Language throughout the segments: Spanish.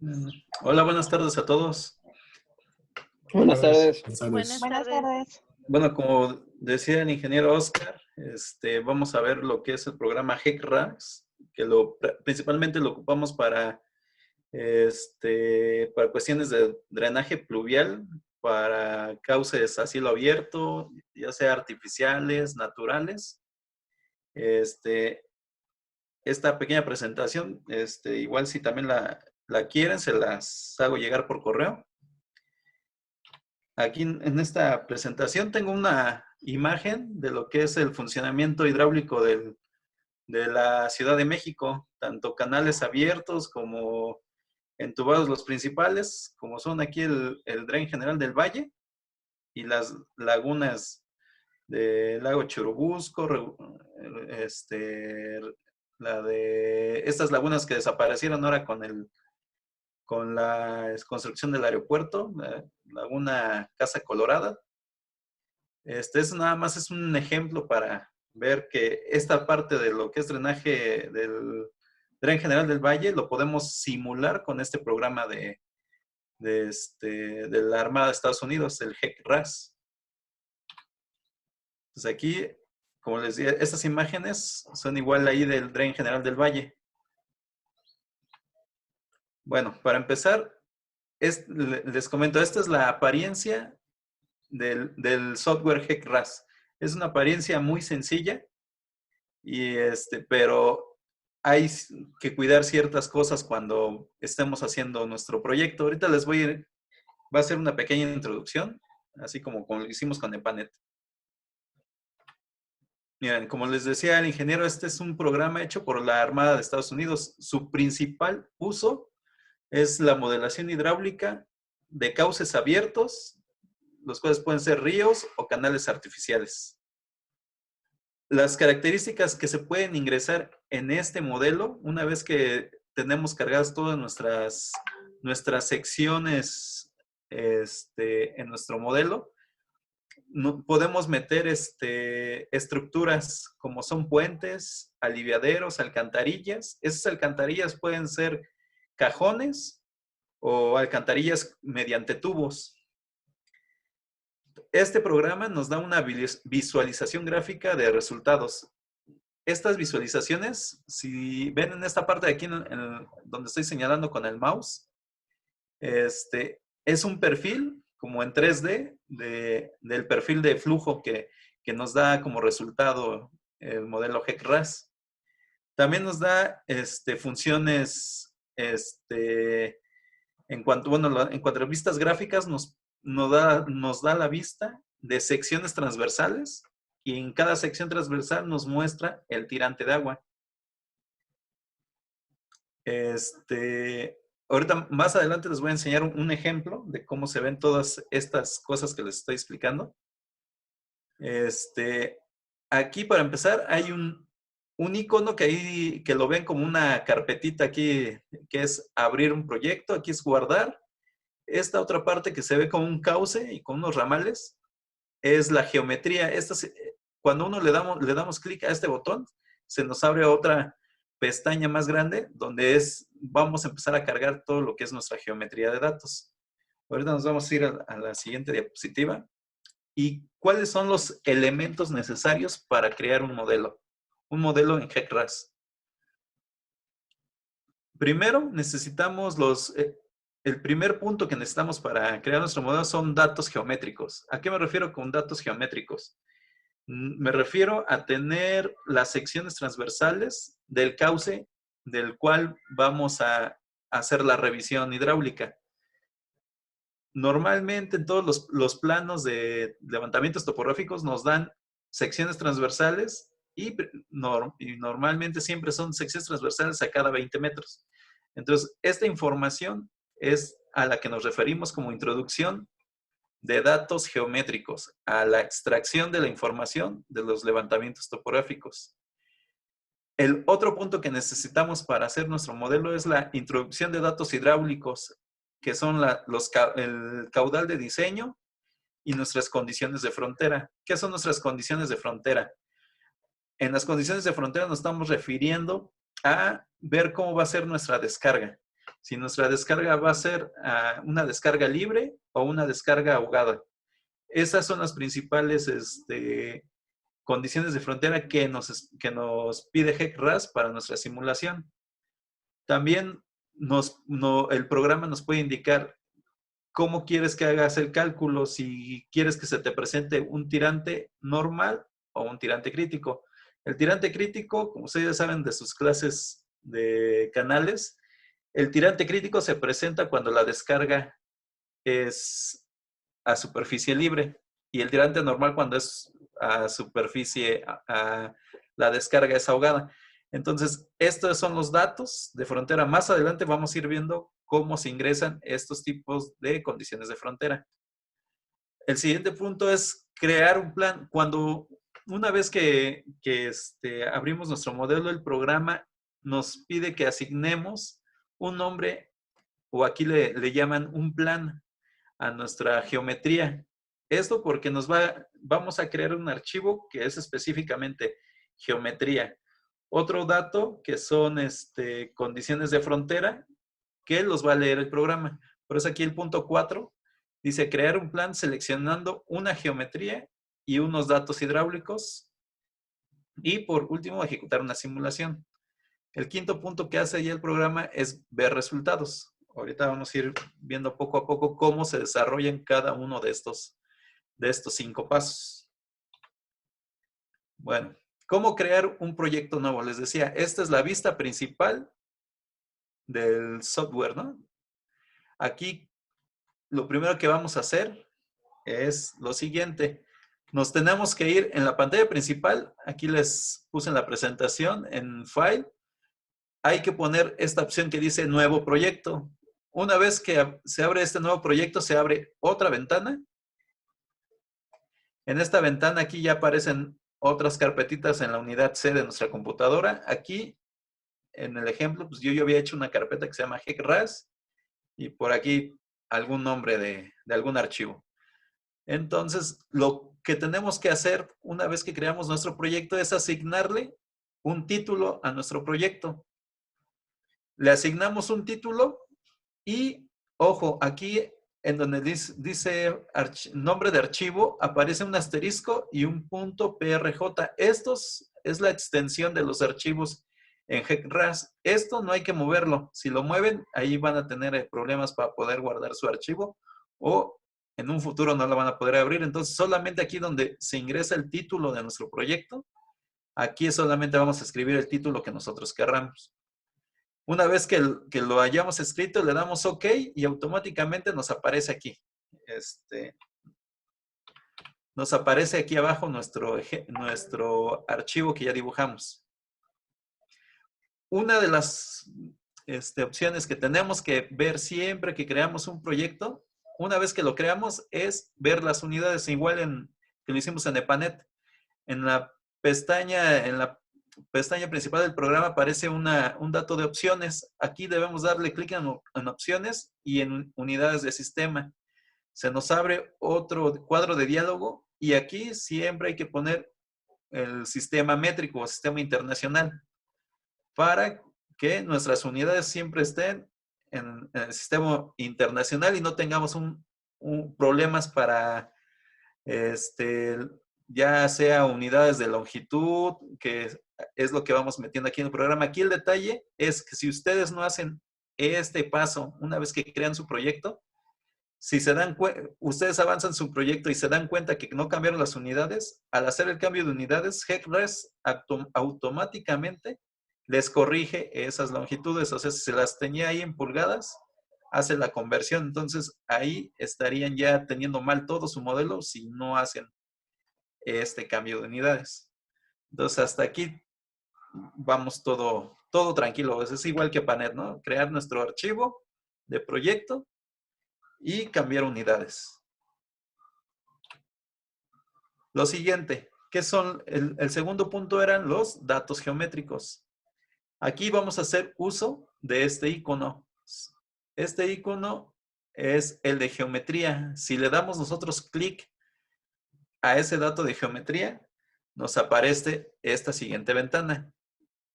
Mm, Hola, buenas tardes a todos. Buenas tardes. Buenas tardes. Bueno, como decía el ingeniero Oscar, vamos a ver lo que es el programa HEC-RAS, que principalmente lo ocupamos para cuestiones de drenaje pluvial, para cauces a cielo abierto, ya sea artificiales, naturales. Esta pequeña presentación, igual si también la quieren, se las hago llegar por correo. Aquí en esta presentación tengo una imagen de lo que es el funcionamiento hidráulico de la Ciudad de México, tanto canales abiertos como entubados los principales, como son aquí el Dren General del Valle y las lagunas del lago Churubusco, estas lagunas que desaparecieron ahora con la construcción del aeropuerto, la laguna Casa Colorada. Es nada más es un ejemplo para ver que esta parte de lo que es drenaje del Dren General del Valle lo podemos simular con este programa de la Armada de Estados Unidos, el HEC-RAS. Entonces aquí, como les dije, estas imágenes son igual ahí del Dren General del Valle. Bueno, para empezar, les comento, esta es la apariencia del software HEC-RAS. Es una apariencia muy sencilla, pero hay que cuidar ciertas cosas cuando estemos haciendo nuestro proyecto. Ahorita va a ser una pequeña introducción, así como lo hicimos con EPANET. Miren, como les decía el ingeniero, este es un programa hecho por la Armada de Estados Unidos. Su principal uso es la modelación hidráulica de cauces abiertos, los cuales pueden ser ríos o canales artificiales. Las características que se pueden ingresar en este modelo, una vez que tenemos cargadas todas nuestras secciones en nuestro modelo, podemos meter estructuras como son puentes, aliviaderos, alcantarillas. Esas alcantarillas pueden ser cajones o alcantarillas mediante tubos. Este programa nos da una visualización gráfica de resultados. Estas visualizaciones, si ven en esta parte de aquí, donde estoy señalando con el mouse, es un perfil como en 3D del perfil de flujo que nos da como resultado el modelo HEC-RAS. También nos da funciones, en cuanto a vistas gráficas, nos da la vista de secciones transversales y en cada sección transversal nos muestra el tirante de agua. Ahorita más adelante les voy a enseñar un ejemplo de cómo se ven todas estas cosas que les estoy explicando. Aquí para empezar hay un icono que lo ven como una carpetita aquí, que es abrir un proyecto, aquí es guardar. Esta otra parte que se ve como un cauce y con unos ramales es la geometría. Cuando uno le damos clic a este botón, se nos abre otra pestaña más grande donde vamos a empezar a cargar todo lo que es nuestra geometría de datos. Ahorita nos vamos a ir a la siguiente diapositiva. ¿Y cuáles son los elementos necesarios para crear un modelo? Un modelo en HEC-RAS. Primero, necesitamos el primer punto que necesitamos para crear nuestro modelo son datos geométricos. ¿A qué me refiero con datos geométricos? Me refiero a tener las secciones transversales del cauce del cual vamos a hacer la revisión hidráulica. Normalmente en todos los planos de levantamientos topográficos nos dan secciones transversales y normalmente siempre son secciones transversales a cada 20 metros. Entonces, esta información es a la que nos referimos como introducción de datos geométricos, a la extracción de la información de los levantamientos topográficos. El otro punto que necesitamos para hacer nuestro modelo es la introducción de datos hidráulicos, que son el caudal de diseño y nuestras condiciones de frontera. ¿Qué son nuestras condiciones de frontera? En las condiciones de frontera nos estamos refiriendo a ver cómo va a ser nuestra descarga. si nuestra descarga va a ser una descarga libre o una descarga ahogada. Esas son las principales condiciones de frontera que nos pide HEC-RAS para nuestra simulación. También el programa nos puede indicar cómo quieres que hagas el cálculo, si quieres que se te presente un tirante normal o un tirante crítico. El tirante crítico, como ustedes saben de sus clases de canales, el tirante crítico se presenta cuando la descarga es a superficie libre y el tirante normal cuando es a superficie, la descarga es ahogada. Entonces, estos son los datos de frontera. Más adelante vamos a ir viendo cómo se ingresan estos tipos de condiciones de frontera. El siguiente punto es crear un plan. Una vez que abrimos nuestro modelo, el programa nos pide que asignemos un nombre, o aquí le llaman un plan, a nuestra geometría. Esto porque vamos a crear un archivo que es específicamente geometría. Otro dato que son condiciones de frontera, que los va a leer el programa. Por eso aquí el punto 4 dice crear un plan seleccionando una geometría y unos datos hidráulicos. Y por último, ejecutar una simulación. El quinto punto que hace ya el programa es ver resultados. Ahorita vamos a ir viendo poco a poco cómo se desarrollan cada uno de estos 5 pasos. Bueno, ¿cómo crear un proyecto nuevo? Les decía, esta es la vista principal del software, ¿no? Aquí lo primero que vamos a hacer es lo siguiente. Nos tenemos que ir en la pantalla principal. Aquí les puse en la presentación, en File. Hay que poner esta opción que dice Nuevo Proyecto. Una vez que se abre este nuevo proyecto, se abre otra ventana. En esta ventana aquí ya aparecen otras carpetitas en la unidad C de nuestra computadora. Aquí, en el ejemplo, pues yo había hecho una carpeta que se llama HEC-RAS y por aquí algún nombre de algún archivo. Entonces, lo que tenemos que hacer una vez que creamos nuestro proyecto es asignarle un título a nuestro proyecto. Le asignamos un título y, ojo, aquí en donde dice nombre de archivo, aparece un asterisco y un punto PRJ. Estos es la extensión de los archivos en HEC-RAS. Esto no hay que moverlo. Si lo mueven, ahí van a tener problemas para poder guardar su archivo o en un futuro no lo van a poder abrir. Entonces, solamente aquí donde se ingresa el título de nuestro proyecto, aquí solamente vamos a escribir el título que nosotros querramos. Una vez que lo hayamos escrito, le damos OK y automáticamente nos aparece aquí. Nos aparece aquí abajo nuestro archivo que ya dibujamos. Una de las opciones que tenemos que ver siempre que creamos un proyecto, una vez que lo creamos, es ver las unidades, igual que lo hicimos en EPANET. En la pestaña principal del programa aparece un dato de opciones. Aquí debemos darle clic en opciones y en unidades de sistema. Se nos abre otro cuadro de diálogo y aquí siempre hay que poner el sistema métrico o sistema internacional para que nuestras unidades siempre estén en el sistema internacional y no tengamos problemas para ya sea unidades de longitud, que es lo que vamos metiendo aquí en el programa. Aquí el detalle es que si ustedes no hacen este paso una vez que crean su proyecto, si ustedes avanzan su proyecto y se dan cuenta que no cambiaron las unidades, al hacer el cambio de unidades, HEC-RAS automáticamente les corrige esas longitudes. O sea, si se las tenía ahí en pulgadas, hace la conversión. Entonces, ahí estarían ya teniendo mal todo su modelo si no hacen este cambio de unidades. Entonces, hasta aquí vamos todo tranquilo. Es igual que Panet, ¿no? Crear nuestro archivo de proyecto y cambiar unidades. Lo siguiente, ¿qué son? El segundo punto eran los datos geométricos. Aquí vamos a hacer uso de este icono. Este icono es el de geometría. Si le damos nosotros clic a ese dato de geometría, nos aparece esta siguiente ventana.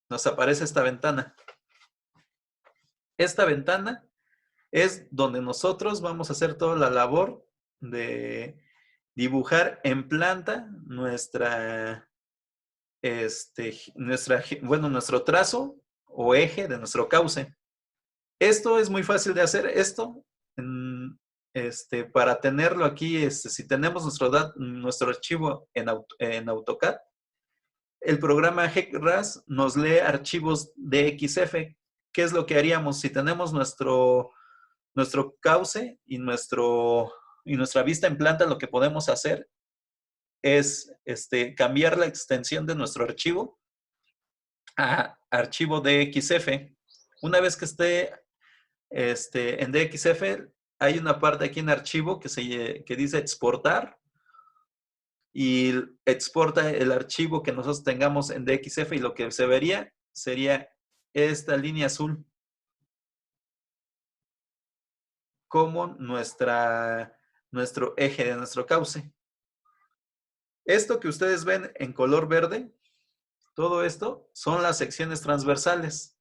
Nos aparece esta ventana. Esta ventana es donde nosotros vamos a hacer toda la labor de dibujar en planta nuestro trazo o eje de nuestro cauce. Esto es muy fácil de hacer. Esto, para tenerlo aquí, si tenemos nuestro archivo en AutoCAD, el programa GECRAS nos lee archivos DXF. ¿Qué es lo que haríamos si tenemos nuestro cauce y nuestra vista en planta? Lo que podemos hacer es cambiar la extensión de nuestro archivo a archivo DXF. Una vez que esté en DXF, hay una parte aquí en archivo que dice exportar, y exporta el archivo que nosotros tengamos en DXF, y lo que se vería sería esta línea azul como nuestro eje de nuestro cauce. Esto que ustedes ven en color verde, todo esto son las secciones transversales.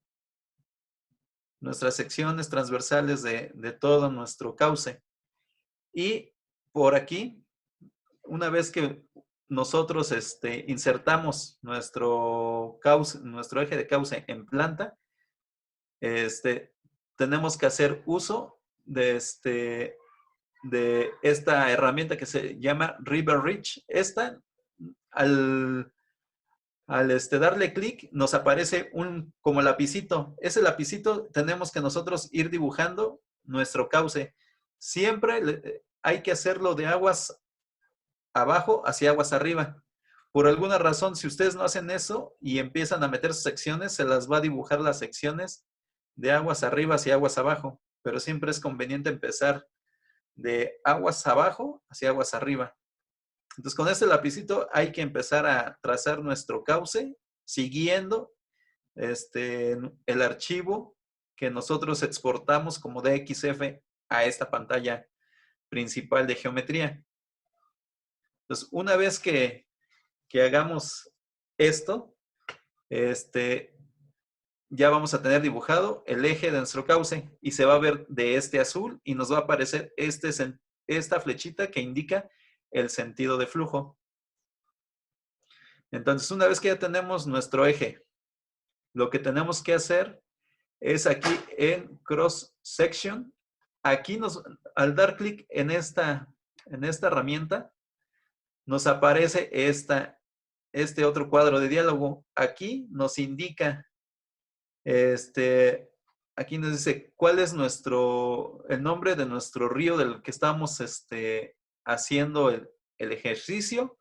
Nuestras secciones transversales de todo nuestro cauce. Y por aquí, una vez que nosotros insertamos nuestro eje de cauce en planta, tenemos que hacer uso de esta herramienta que se llama River Ridge. Esta, al darle clic, nos aparece como lapicito. Ese lapicito tenemos que nosotros ir dibujando nuestro cauce. Siempre hay que hacerlo de aguas abajo hacia aguas arriba. Por alguna razón, si ustedes no hacen eso y empiezan a meter sus secciones, se las va a dibujar las secciones de aguas arriba hacia aguas abajo. Pero siempre es conveniente empezar de aguas abajo hacia aguas arriba. Entonces, con este lapicito hay que empezar a trazar nuestro cauce siguiendo el archivo que nosotros exportamos como DXF a esta pantalla principal de geometría. Entonces, una vez que hagamos esto, ya vamos a tener dibujado el eje de nuestro cauce, y se va a ver de este azul, y nos va a aparecer esta flechita que indica el sentido de flujo. Entonces, una vez que ya tenemos nuestro eje, lo que tenemos que hacer es aquí en Cross Section. Aquí al dar clic en esta herramienta, nos aparece este otro cuadro de diálogo. Aquí nos indica, aquí nos dice cuál es el nombre de nuestro río del que estamos haciendo el ejercicio.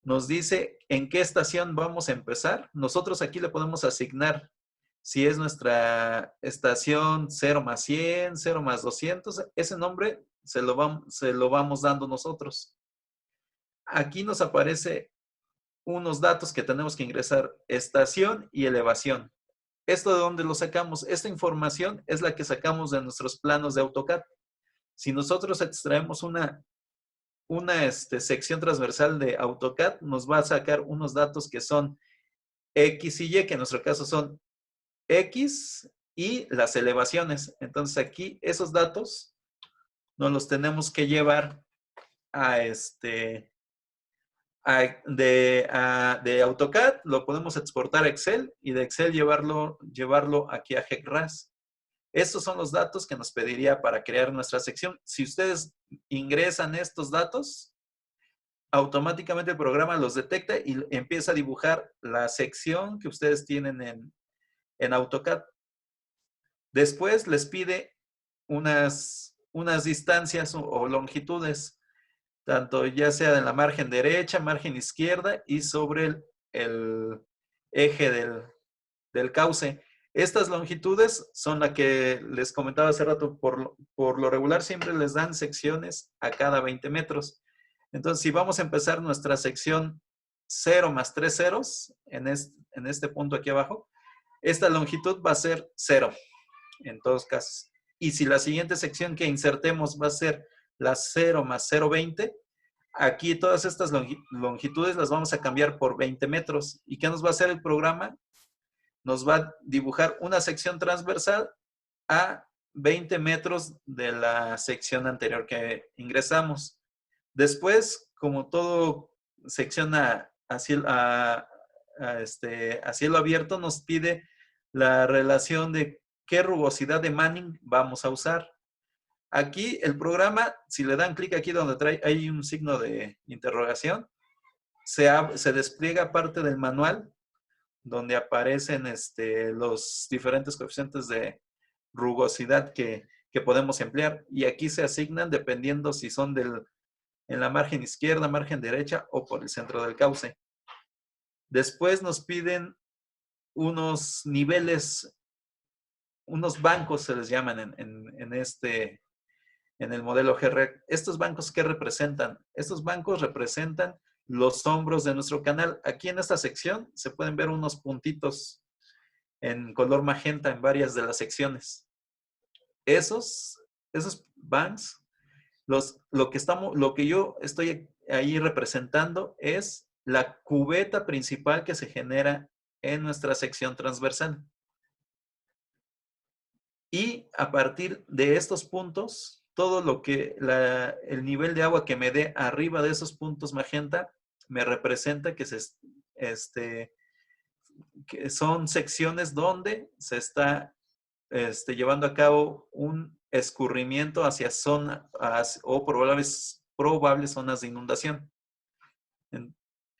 Nos dice en qué estación vamos a empezar. Nosotros aquí le podemos asignar si es nuestra estación 0 más 100, 0 más 200. Ese nombre se lo vamos dando nosotros. Aquí nos aparece unos datos que tenemos que ingresar: estación y elevación. ¿Esto de dónde lo sacamos? Esta información es la que sacamos de nuestros planos de AutoCAD. Si nosotros extraemos una sección transversal de AutoCAD, nos va a sacar unos datos que son X y Y, que en nuestro caso son X y las elevaciones. Entonces aquí esos datos nos los tenemos que llevar de AutoCAD, lo podemos exportar a Excel, y de Excel llevarlo aquí a GECRAS. Estos son los datos que nos pediría para crear nuestra sección. Si ustedes ingresan estos datos, automáticamente el programa los detecta y empieza a dibujar la sección que ustedes tienen en AutoCAD. Después les pide unas distancias o longitudes, tanto ya sea en la margen derecha, margen izquierda y sobre el eje del cauce. Estas longitudes son las que les comentaba hace rato. Por lo regular siempre les dan secciones a cada 20 metros. Entonces, si vamos a empezar nuestra sección 0 más 3 ceros, en este punto aquí abajo, esta longitud va a ser 0 en todos casos. Y si la siguiente sección que insertemos va a ser la 0 más 0,20, aquí todas estas longitudes las vamos a cambiar por 20 metros. ¿Y qué nos va a hacer el programa? Nos va a dibujar una sección transversal a 20 metros de la sección anterior que ingresamos. Después, como todo sección a cielo abierto, nos pide la relación de qué rugosidad de Manning vamos a usar. Aquí el programa, si le dan clic aquí donde hay un signo de interrogación, se despliega parte del manual donde aparecen los diferentes coeficientes de rugosidad que podemos emplear. Y aquí se asignan dependiendo si son en la margen izquierda, margen derecha o por el centro del cauce. Después nos piden unos niveles, unos bancos se les llaman en el modelo GREC. ¿Estos bancos qué representan? Estos bancos representan los hombros de nuestro canal. Aquí en esta sección se pueden ver unos puntitos en color magenta en varias de las secciones. Esos banks, lo que yo estoy ahí representando es la cubeta principal que se genera en nuestra sección transversal. Y a partir de estos puntos, todo lo que el nivel de agua que me dé arriba de esos puntos magenta me representa que que son secciones donde se está llevando a cabo un escurrimiento hacia o probables zonas de inundación.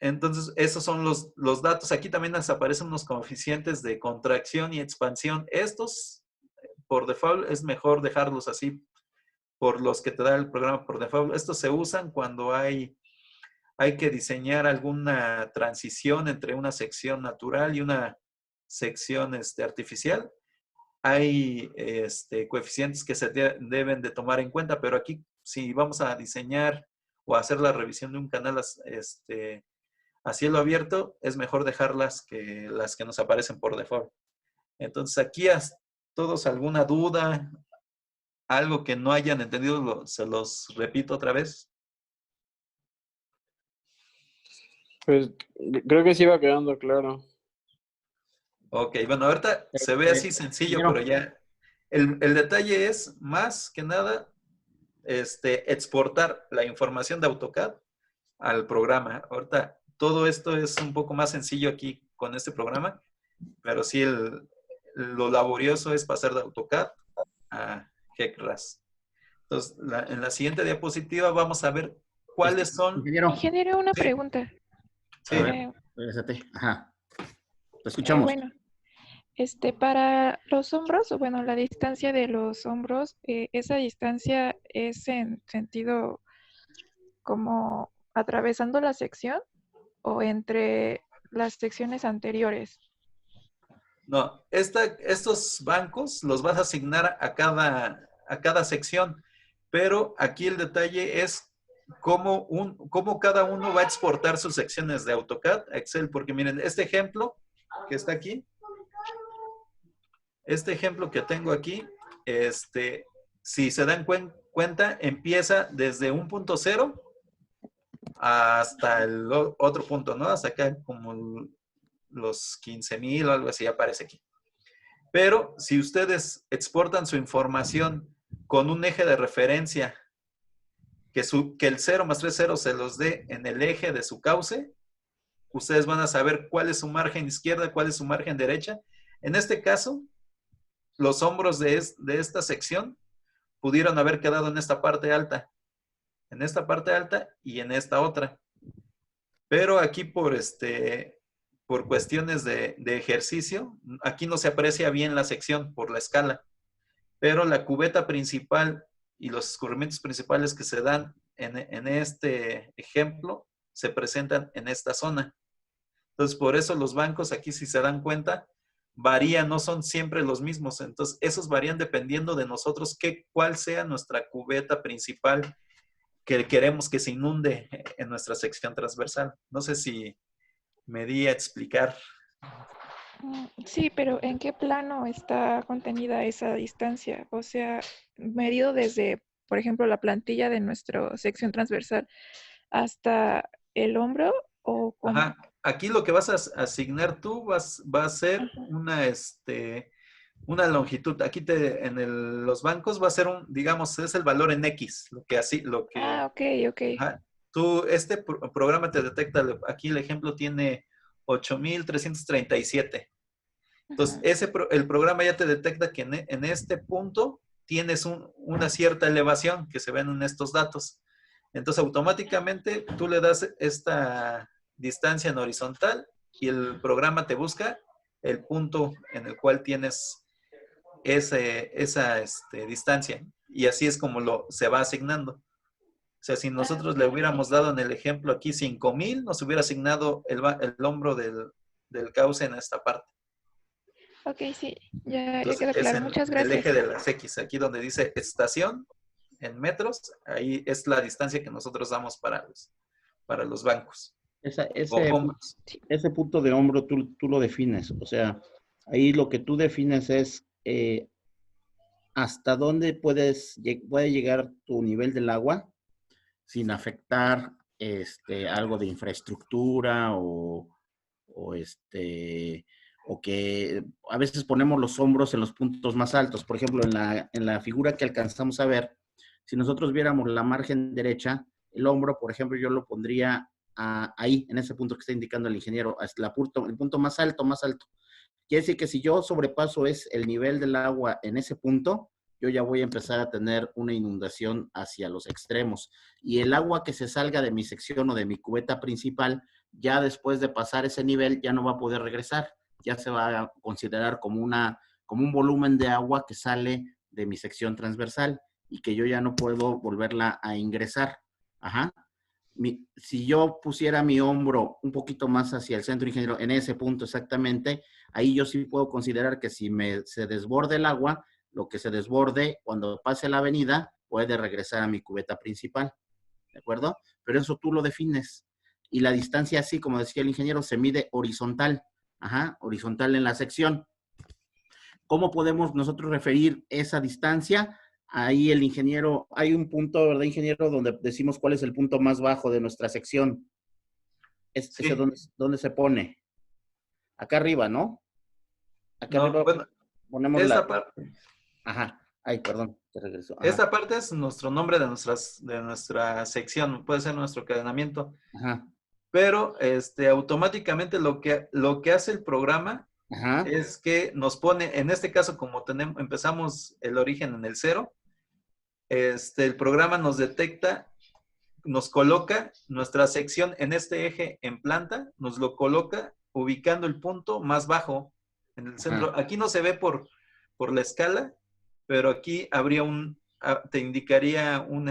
Entonces, esos son los datos. Aquí también nos aparecen unos coeficientes de contracción y expansión. Estos, por default, es mejor dejarlos así, por los que te da el programa por default. Estos se usan cuando hay que diseñar alguna transición entre una sección natural y una sección artificial. Hay coeficientes que se deben de tomar en cuenta, pero aquí si vamos a diseñar o hacer la revisión de un canal a cielo abierto, es mejor dejarlas que las que nos aparecen por default. Entonces aquí, todos alguna duda, algo que no hayan entendido, se los repito otra vez. Pues creo que sí va quedando claro. Ok, bueno, ahorita se ve así sencillo, pero ya el detalle es más que nada exportar la información de AutoCAD al programa. Ahorita todo esto es un poco más sencillo aquí con este programa, pero sí lo laborioso es pasar de AutoCAD a GECRAS. Entonces, en la siguiente diapositiva vamos a ver cuáles son... Ingeniero, una pregunta. Sí. A ver, regresate. Ajá. Te escuchamos. Bueno, para los hombros, o bueno, la distancia de los hombros, esa distancia es en sentido como atravesando la sección o entre las secciones anteriores. No, estos bancos los vas a asignar a cada sección, pero aquí el detalle es cómo cada uno va a exportar sus secciones de AutoCAD a Excel, porque miren, este ejemplo que está aquí, este ejemplo que tengo aquí, si se dan cuenta, empieza desde un punto cero hasta el otro punto, ¿no? Hasta acá como los 15,000 o algo así aparece aquí. Pero si ustedes exportan su información con un eje de referencia, que el 0 más 3 ceros se los dé en el eje de su cauce, ustedes van a saber cuál es su margen izquierda, cuál es su margen derecha. En este caso, los hombros de esta sección pudieron haber quedado en esta parte alta y en esta otra. Pero aquí por cuestiones de ejercicio, aquí no se aprecia bien la sección por la escala, pero la cubeta principal y los escurrimientos principales que se dan en este ejemplo se presentan en esta zona. Entonces, por eso los bancos aquí, si se dan cuenta, varían, no son siempre los mismos. Entonces, esos varían dependiendo de nosotros cuál sea nuestra cubeta principal que queremos que se inunde en nuestra sección transversal. No sé si me di a explicar. Sí, pero ¿en qué plano está contenida esa distancia? O sea, medido desde, por ejemplo, la plantilla de nuestra sección transversal hasta el hombro o Ajá. Aquí lo que vas a asignar tú va a ser una longitud. Aquí los bancos va a ser digamos, es el valor en X, Ah, ok, ok. ajá. Este programa te detecta, aquí el ejemplo tiene 8,337. Entonces, Ujú. el programa ya te detecta que en este punto tienes una cierta elevación que se ven en estos datos. Entonces, automáticamente tú le das esta distancia en horizontal y el programa te busca el punto en el cual tienes esa distancia. Y así es como se va asignando. O sea, si Ah, nosotros ok, le ok. hubiéramos dado en el ejemplo aquí 5,000, nos hubiera asignado el hombro del cauce en esta parte. Ok, sí, ya Entonces, quedó es claro. en Muchas el gracias. eje de las X, aquí donde dice estación en metros, ahí es la distancia que nosotros damos para los bancos o hombros. Sí. Ese punto de hombro tú lo defines. O sea, ahí lo que tú defines es hasta dónde puede llegar tu nivel del agua sin afectar algo de infraestructura o o que a veces ponemos los hombros en los puntos más altos. Por ejemplo, en la figura que alcanzamos a ver, si nosotros viéramos la margen derecha, el hombro, por ejemplo, yo lo pondría ahí, en ese punto que está indicando el ingeniero, hasta el punto más alto, más alto. Quiere decir que si yo sobrepaso el nivel del agua en ese punto, yo ya voy a empezar a tener una inundación hacia los extremos. Y el agua que se salga de mi sección o de mi cubeta principal, ya después de pasar ese nivel, ya no va a poder regresar. Ya se va a considerar como un volumen de agua que sale de mi sección transversal y que yo ya no puedo volverla a ingresar. Ajá. Si yo pusiera mi hombro un poquito más hacia el centro, ingeniero, en ese punto exactamente, ahí yo sí puedo considerar que si se desborde el agua, lo que se desborde cuando pase la avenida puede regresar a mi cubeta principal, ¿de acuerdo? Pero eso tú lo defines. Y la distancia, así como decía el ingeniero, se mide horizontal, horizontal en la sección. ¿Cómo podemos nosotros referir esa distancia? Ahí el ingeniero, hay un punto, ¿verdad, ingeniero? Donde decimos cuál es el punto más bajo de nuestra sección. Ese Sí, dónde se pone. Acá arriba, ¿no? Acá no, arriba bueno, ponemos esta parte. Ajá. Ay, perdón, te regreso. Ajá, Esta parte es nuestro nombre de nuestra sección, puede ser nuestro encadenamiento, ajá, pero automáticamente lo que hace el programa ajá, es que nos pone, en este caso, como empezamos el origen en el 0, el programa nos detecta, nos coloca nuestra sección en este eje en planta, nos lo coloca ubicando el punto más bajo en el ajá. centro. Aquí no se ve por la escala, pero aquí habría te indicaría un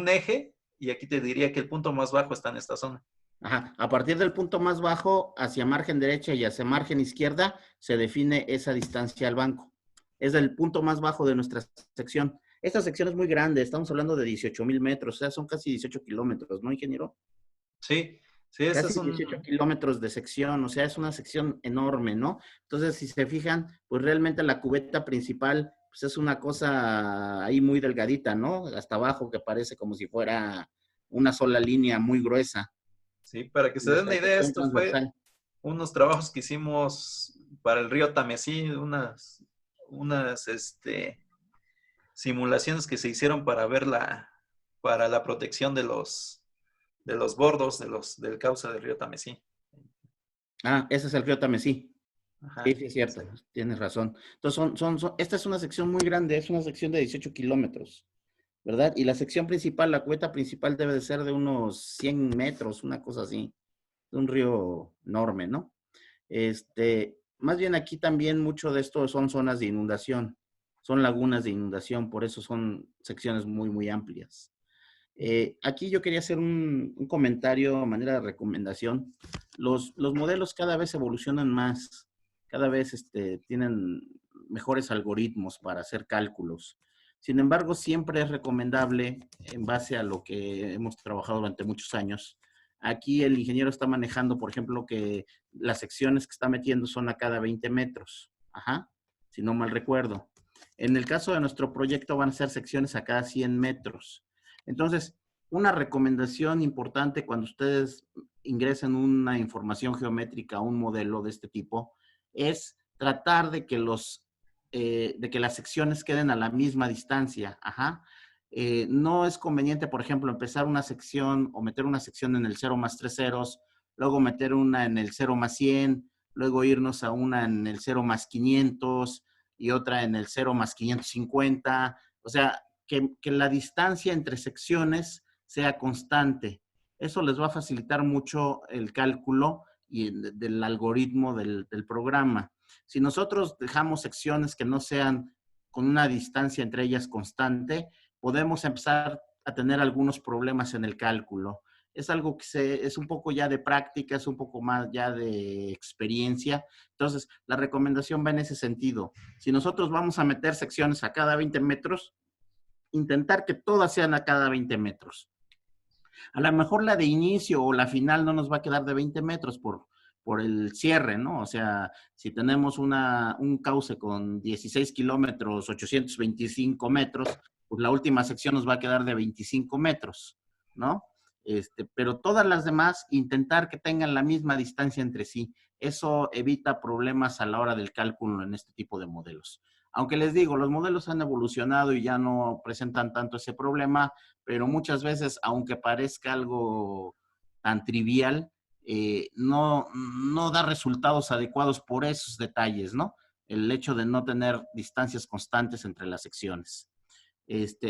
eje y aquí te diría que el punto más bajo está en esta zona. Ajá. A partir del punto más bajo, hacia margen derecha y hacia margen izquierda, se define esa distancia al banco. Es el punto más bajo de nuestra sección. Esta sección es muy grande, estamos hablando de 18,000 metros, o sea, son casi 18 kilómetros, ¿no, ingeniero? Sí, sí, ese es Casi 18 kilómetros de sección, o sea, es una sección enorme, ¿no? Entonces, si se fijan, pues realmente la cubeta principal, pues es una cosa ahí muy delgadita, ¿no? Hasta abajo, que parece como si fuera una sola línea muy gruesa. Sí, para que se den Nuestra una idea, sección esto fue transversal. unos trabajos que hicimos para el río Tamesí, unas simulaciones que se hicieron para la protección de los bordos del cauce del río Tamesí. Ah, ese es el río Tamesí. Sí, Ajá. sí, es cierto, tienes razón. Entonces, esta es una sección muy grande, es una sección de 18 kilómetros, ¿verdad? Y la sección principal, la cubeta principal debe de ser de unos 100 metros, una cosa así, de un río enorme, ¿no? Más bien aquí también mucho de esto son zonas de inundación, son lagunas de inundación, por eso son secciones muy, muy amplias. Aquí yo quería hacer un comentario a manera de recomendación. Los modelos cada vez evolucionan más, cada vez tienen mejores algoritmos para hacer cálculos. Sin embargo, siempre es recomendable, en base a lo que hemos trabajado durante muchos años, aquí el ingeniero está manejando, por ejemplo, que las secciones que está metiendo son a cada 20 metros. Ajá, si no mal recuerdo. En el caso de nuestro proyecto van a ser secciones a cada 100 metros. Entonces, una recomendación importante cuando ustedes ingresen una información geométrica a un modelo de este tipo es tratar de que las secciones queden a la misma distancia. Ajá. No es conveniente, por ejemplo, empezar una sección o meter una sección en el 0 más 3 ceros, luego meter una en el 0 más 100, luego irnos a una en el 0 más 500 y otra en el 0 más 550. O sea, que la distancia entre secciones sea constante. Eso les va a facilitar mucho el cálculo y del algoritmo del programa. Si nosotros dejamos secciones que no sean con una distancia entre ellas constante, podemos empezar a tener algunos problemas en el cálculo. Es algo que es un poco ya de práctica, es un poco más ya de experiencia. Entonces, la recomendación va en ese sentido. Si nosotros vamos a meter secciones a cada 20 metros, intentar que todas sean a cada 20 metros. A lo mejor la de inicio o la final no nos va a quedar de 20 metros por el cierre, ¿no? O sea, si tenemos un cauce con 16 kilómetros, 825 metros, pues la última sección nos va a quedar de 25 metros, ¿no? Pero todas las demás, intentar que tengan la misma distancia entre sí. Eso evita problemas a la hora del cálculo en este tipo de modelos. Aunque les digo, los modelos han evolucionado y ya no presentan tanto ese problema, pero muchas veces, aunque parezca algo tan trivial, no da resultados adecuados por esos detalles, ¿no? El hecho de no tener distancias constantes entre las secciones.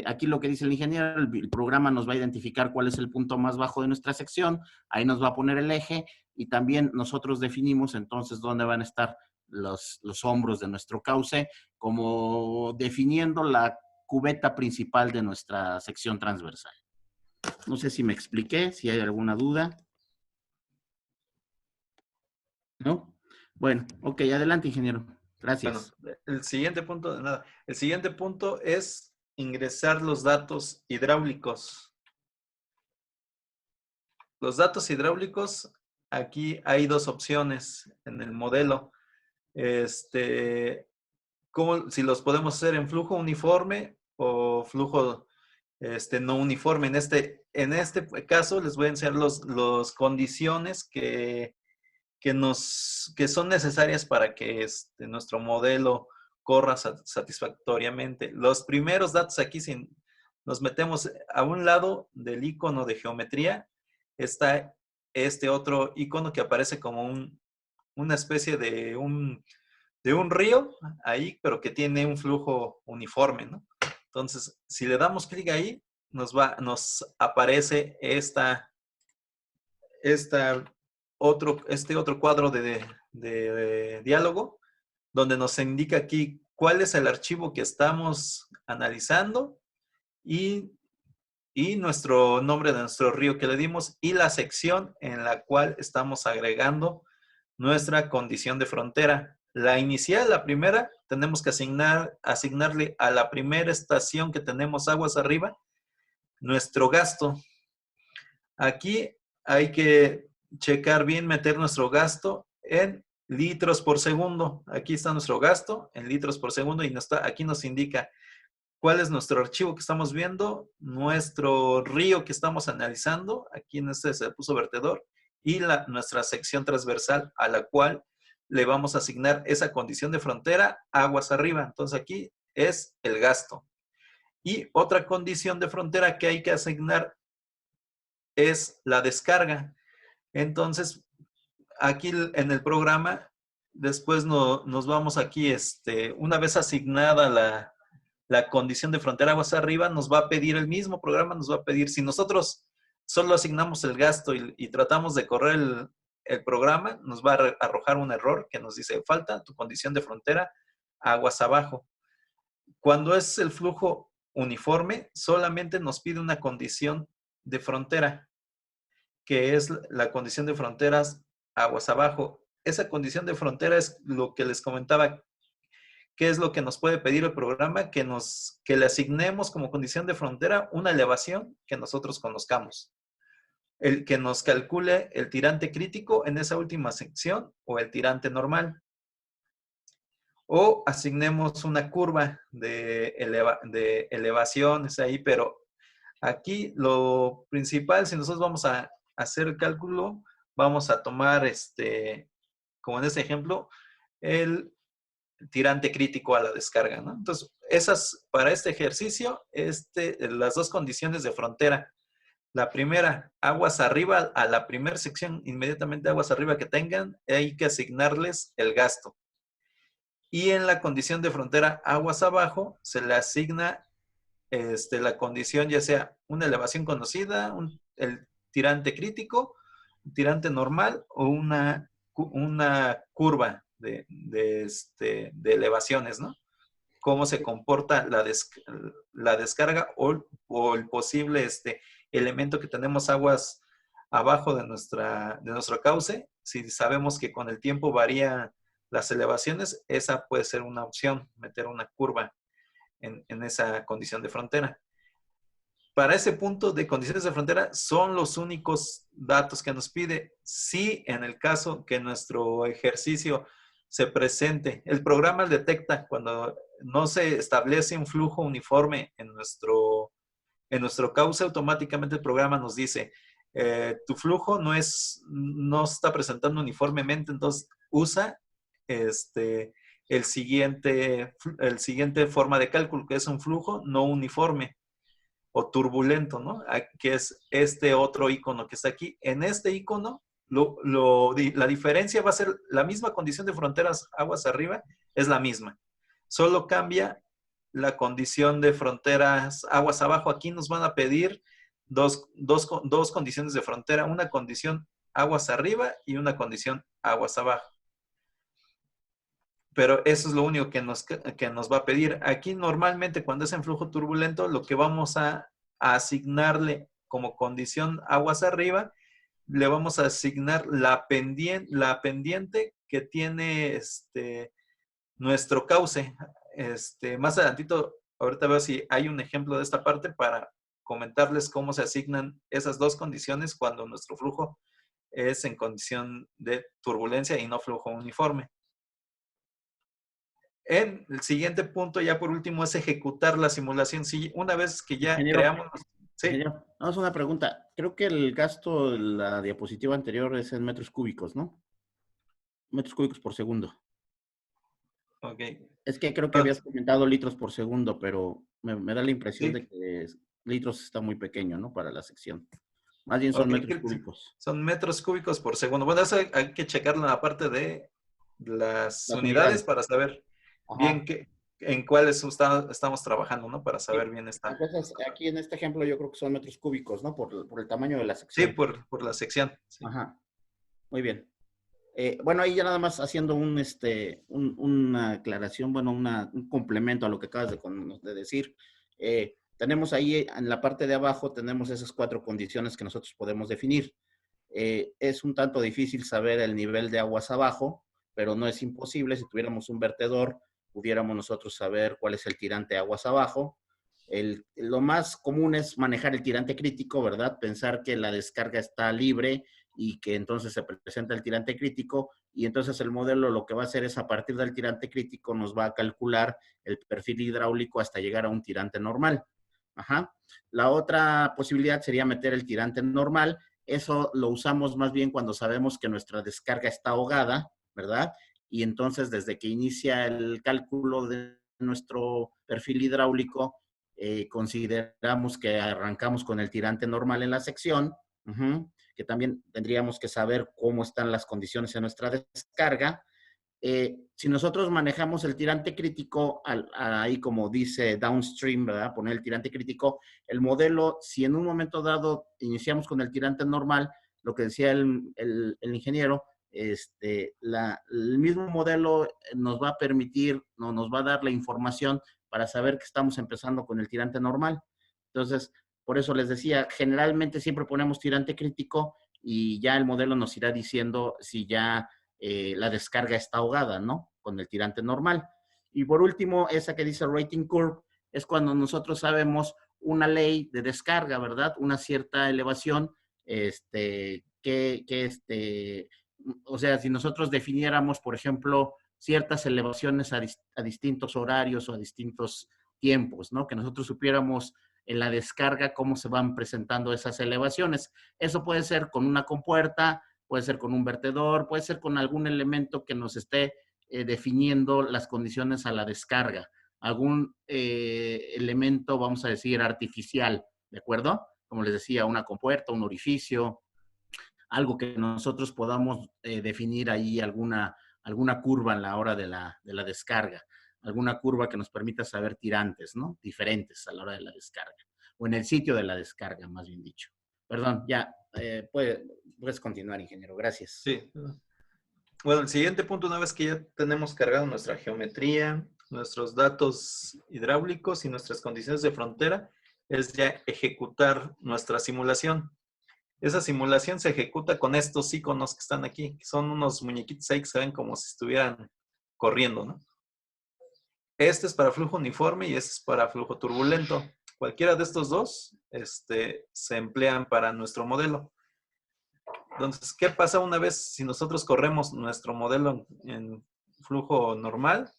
Aquí lo que dice el ingeniero, el programa nos va a identificar cuál es el punto más bajo de nuestra sección, ahí nos va a poner el eje y también nosotros definimos entonces dónde van a estar los hombros de nuestro cauce, como definiendo la cubeta principal de nuestra sección transversal. No sé si me expliqué, si hay alguna duda. ¿No? Bueno, ok, adelante, ingeniero. Gracias. Bueno, el siguiente punto, de nada. El siguiente punto es ingresar los datos hidráulicos. Los datos hidráulicos, aquí hay dos opciones en el modelo. Si los podemos hacer en flujo uniforme o flujo no uniforme. En este caso les voy a enseñar las condiciones que son necesarias para que nuestro modelo corra satisfactoriamente. Los primeros datos aquí, si nos metemos a un lado del icono de geometría, está este otro icono que aparece como una especie de un río ahí, pero que tiene un flujo uniforme, ¿no? Entonces, si le damos clic ahí, nos aparece este otro cuadro de diálogo, donde nos indica aquí cuál es el archivo que estamos analizando y nuestro nombre de nuestro río que le dimos y la sección en la cual estamos agregando nuestra condición de frontera. La inicial, la primera, tenemos que asignarle a la primera estación que tenemos aguas arriba, nuestro gasto. Aquí hay que checar bien, meter nuestro gasto en litros por segundo. Aquí está nuestro gasto en litros por segundo y aquí nos indica cuál es nuestro archivo que estamos viendo, nuestro río que estamos analizando, aquí en se puso vertedor, y nuestra sección transversal a la cual le vamos a asignar esa condición de frontera, aguas arriba. Entonces aquí es el gasto. Y otra condición de frontera que hay que asignar es la descarga. Entonces, aquí en el programa, después nos vamos aquí, una vez asignada la condición de frontera aguas arriba, nos va a pedir el mismo programa, nos va a pedir, si nosotros solo asignamos el gasto y tratamos de correr el programa, nos va a arrojar un error que nos dice, falta tu condición de frontera aguas abajo. Cuando es el flujo uniforme, solamente nos pide una condición de frontera, que es la condición de fronteras aguas abajo. Esa condición de frontera es lo que les comentaba. ¿Qué es lo que nos puede pedir el programa? Que le asignemos como condición de frontera una elevación que nosotros conozcamos. El que nos calcule el tirante crítico en esa última sección o el tirante normal. O asignemos una curva de elevaciones ahí, pero aquí lo principal, si nosotros vamos a hacer el cálculo, vamos a tomar, como en este ejemplo, tirante crítico a la descarga, ¿no? Entonces, para este ejercicio, las dos condiciones de frontera. La primera, aguas arriba, a la primera sección, inmediatamente aguas arriba que tengan, hay que asignarles el gasto. Y en la condición de frontera, aguas abajo, se le asigna la condición, ya sea una elevación conocida, el tirante crítico, un tirante normal o una curva de elevaciones, ¿no? Cómo se comporta la descarga o el posible elemento que tenemos aguas abajo de nuestro cauce. Si sabemos que con el tiempo varía las elevaciones, esa puede ser una opción, meter una curva en esa condición de frontera. Para ese punto de condiciones de frontera son los únicos datos que nos pide. Si en el caso que nuestro ejercicio se presente, el programa detecta cuando no se establece un flujo uniforme en nuestro cauce, automáticamente el programa nos dice, tu flujo no se está presentando uniformemente, entonces usa el siguiente forma de cálculo, que es un flujo no uniforme o turbulento, ¿no? Que es este otro icono que está aquí. En este icono, la diferencia va a ser la misma condición de fronteras aguas arriba, es la misma. Solo cambia la condición de fronteras aguas abajo. Aquí nos van a pedir dos condiciones de frontera, una condición aguas arriba y una condición aguas abajo. Pero eso es lo único que nos va a pedir. Aquí normalmente cuando es en flujo turbulento, lo que vamos a asignarle como condición aguas arriba, le vamos a asignar la pendiente que tiene nuestro cauce. Más adelantito, ahorita veo si hay un ejemplo de esta parte para comentarles cómo se asignan esas dos condiciones cuando nuestro flujo es en condición de turbulencia y no flujo uniforme. En el siguiente punto, ya por último, es ejecutar la simulación. Si una vez que ya creamos... Sí. Ingeniero, vamos a una pregunta. Creo que el gasto de la diapositiva anterior es en metros cúbicos, ¿no? Metros cúbicos por segundo. Ok. Es que creo que habías comentado litros por segundo, pero me da la impresión de que litros está muy pequeño, ¿no? Para la sección. Más bien son metros cúbicos. Son metros cúbicos por segundo. Bueno, eso hay que checarlo en la parte de las unidades para saber bien en cuáles estamos trabajando, ¿no? Para saber bien esta. Entonces, aquí en este ejemplo yo creo que son metros cúbicos, ¿no? Por el tamaño de la sección. Sí, por la sección. Sí. Ajá. Muy bien. Bueno, ahí ya nada más haciendo una aclaración, bueno, un complemento a lo que acabas de decir. Tenemos ahí en la parte de abajo, tenemos esas 4 condiciones que nosotros podemos definir. Es un tanto difícil saber el nivel de aguas abajo, pero no es imposible. Si tuviéramos un vertedor, pudiéramos nosotros saber cuál es el tirante aguas abajo. Lo más común es manejar el tirante crítico, ¿verdad? Pensar que la descarga está libre y que entonces se presenta el tirante crítico y entonces el modelo lo que va a hacer es a partir del tirante crítico nos va a calcular el perfil hidráulico hasta llegar a un tirante normal. Ajá. La otra posibilidad sería meter el tirante normal. Eso lo usamos más bien cuando sabemos que nuestra descarga está ahogada, ¿verdad? Y entonces desde que inicia el cálculo de nuestro perfil hidráulico, consideramos que arrancamos con el tirante normal en la sección, que también tendríamos que saber cómo están las condiciones en nuestra descarga. Si nosotros manejamos el tirante crítico, ahí como dice downstream, ¿verdad? Poner el tirante crítico, el modelo, si en un momento dado iniciamos con el tirante normal, lo que decía el ingeniero, el mismo modelo nos va a permitir, nos va a dar la información para saber que estamos empezando con el tirante normal. Entonces, por eso les decía, generalmente siempre ponemos tirante crítico y ya el modelo nos irá diciendo si ya la descarga está ahogada, ¿no? Con el tirante normal. Y por último, esa que dice rating curve, es cuando nosotros sabemos una ley de descarga, ¿verdad? Una cierta elevación, o sea, si nosotros definiéramos, por ejemplo, ciertas elevaciones a distintos horarios o a distintos tiempos, ¿no? Que nosotros supiéramos en la descarga cómo se van presentando esas elevaciones. Eso puede ser con una compuerta, puede ser con un vertedor, puede ser con algún elemento que nos esté definiendo las condiciones a la descarga. Algún elemento, vamos a decir, artificial, ¿de acuerdo? Como les decía, una compuerta, un orificio, algo que nosotros podamos definir ahí alguna curva a la hora de la descarga, alguna curva que nos permita saber tirantes, ¿no? Diferentes a la hora de la descarga, o en el sitio de la descarga, más bien dicho. Perdón, ya, puedes continuar, ingeniero, gracias. Sí. Bueno, el siguiente punto, una vez que ya tenemos cargado nuestra geometría, nuestros datos hidráulicos y nuestras condiciones de frontera, es ya ejecutar nuestra simulación. Esa simulación se ejecuta con estos iconos que están aquí, que son unos muñequitos ahí que se ven como si estuvieran corriendo, ¿no? Este es para flujo uniforme y este es para flujo turbulento. Cualquiera de estos dos se emplean para nuestro modelo. Entonces, ¿qué pasa una vez si nosotros corremos nuestro modelo en flujo normal?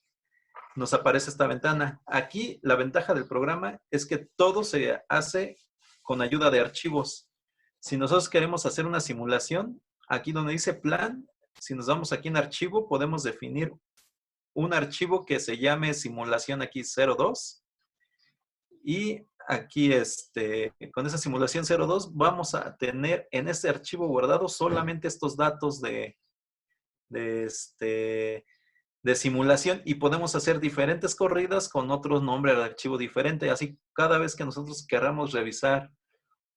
Nos aparece esta ventana. Aquí la ventaja del programa es que todo se hace con ayuda de archivos. Si nosotros queremos hacer una simulación, aquí donde dice plan, si nos vamos aquí en archivo, podemos definir un archivo que se llame simulación aquí 02. Y aquí con esa simulación 02 vamos a tener en este archivo guardado solamente estos datos de simulación y podemos hacer diferentes corridas con otro nombre de archivo diferente. Así, cada vez que nosotros queramos revisar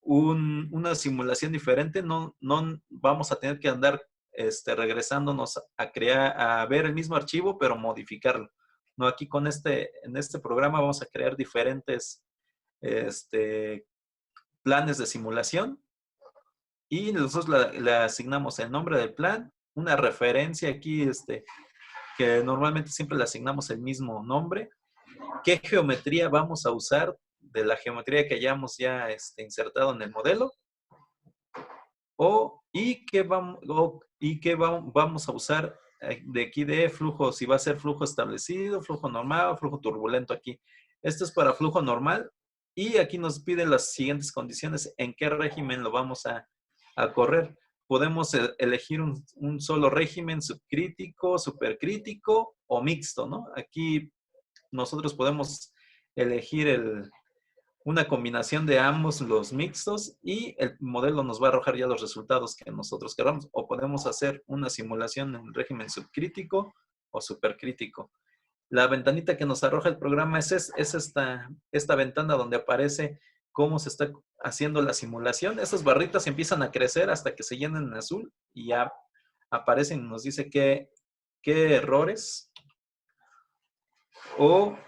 una simulación diferente, no vamos a tener que andar regresándonos a ver el mismo archivo, pero modificarlo. No, aquí en este programa vamos a crear diferentes planes de simulación y nosotros le asignamos el nombre del plan, una referencia aquí, que normalmente siempre le asignamos el mismo nombre, qué geometría vamos a usar de la geometría que hayamos ya insertado en el modelo, y qué vamos a usar de aquí de flujo, si va a ser flujo establecido, flujo normal o flujo turbulento aquí. Esto es para flujo normal y aquí nos piden las siguientes condiciones, en qué régimen lo vamos a correr. Podemos elegir un solo régimen, subcrítico, supercrítico o mixto, ¿no? Aquí nosotros podemos elegir una combinación de ambos los mixtos y el modelo nos va a arrojar ya los resultados que nosotros queramos. O podemos hacer una simulación en régimen subcrítico o supercrítico. La ventanita que nos arroja el programa es esta ventana donde aparece cómo se está haciendo la simulación. Esas barritas empiezan a crecer hasta que se llenan en azul y ya aparecen y nos dice qué errores. O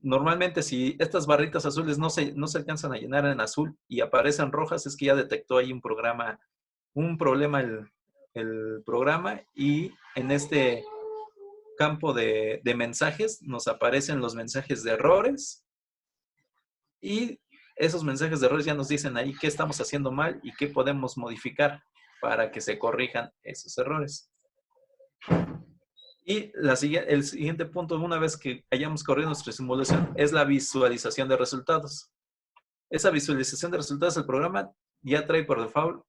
normalmente si estas barritas azules no se alcanzan a llenar en azul y aparecen rojas, es que ya detectó ahí un problema el programa, y en este campo de mensajes nos aparecen los mensajes de errores y esos mensajes de errores ya nos dicen ahí qué estamos haciendo mal y qué podemos modificar para que se corrijan esos errores. Y el siguiente punto, una vez que hayamos corrido nuestra simulación, es la visualización de resultados. Esa visualización de resultados del programa ya trae por default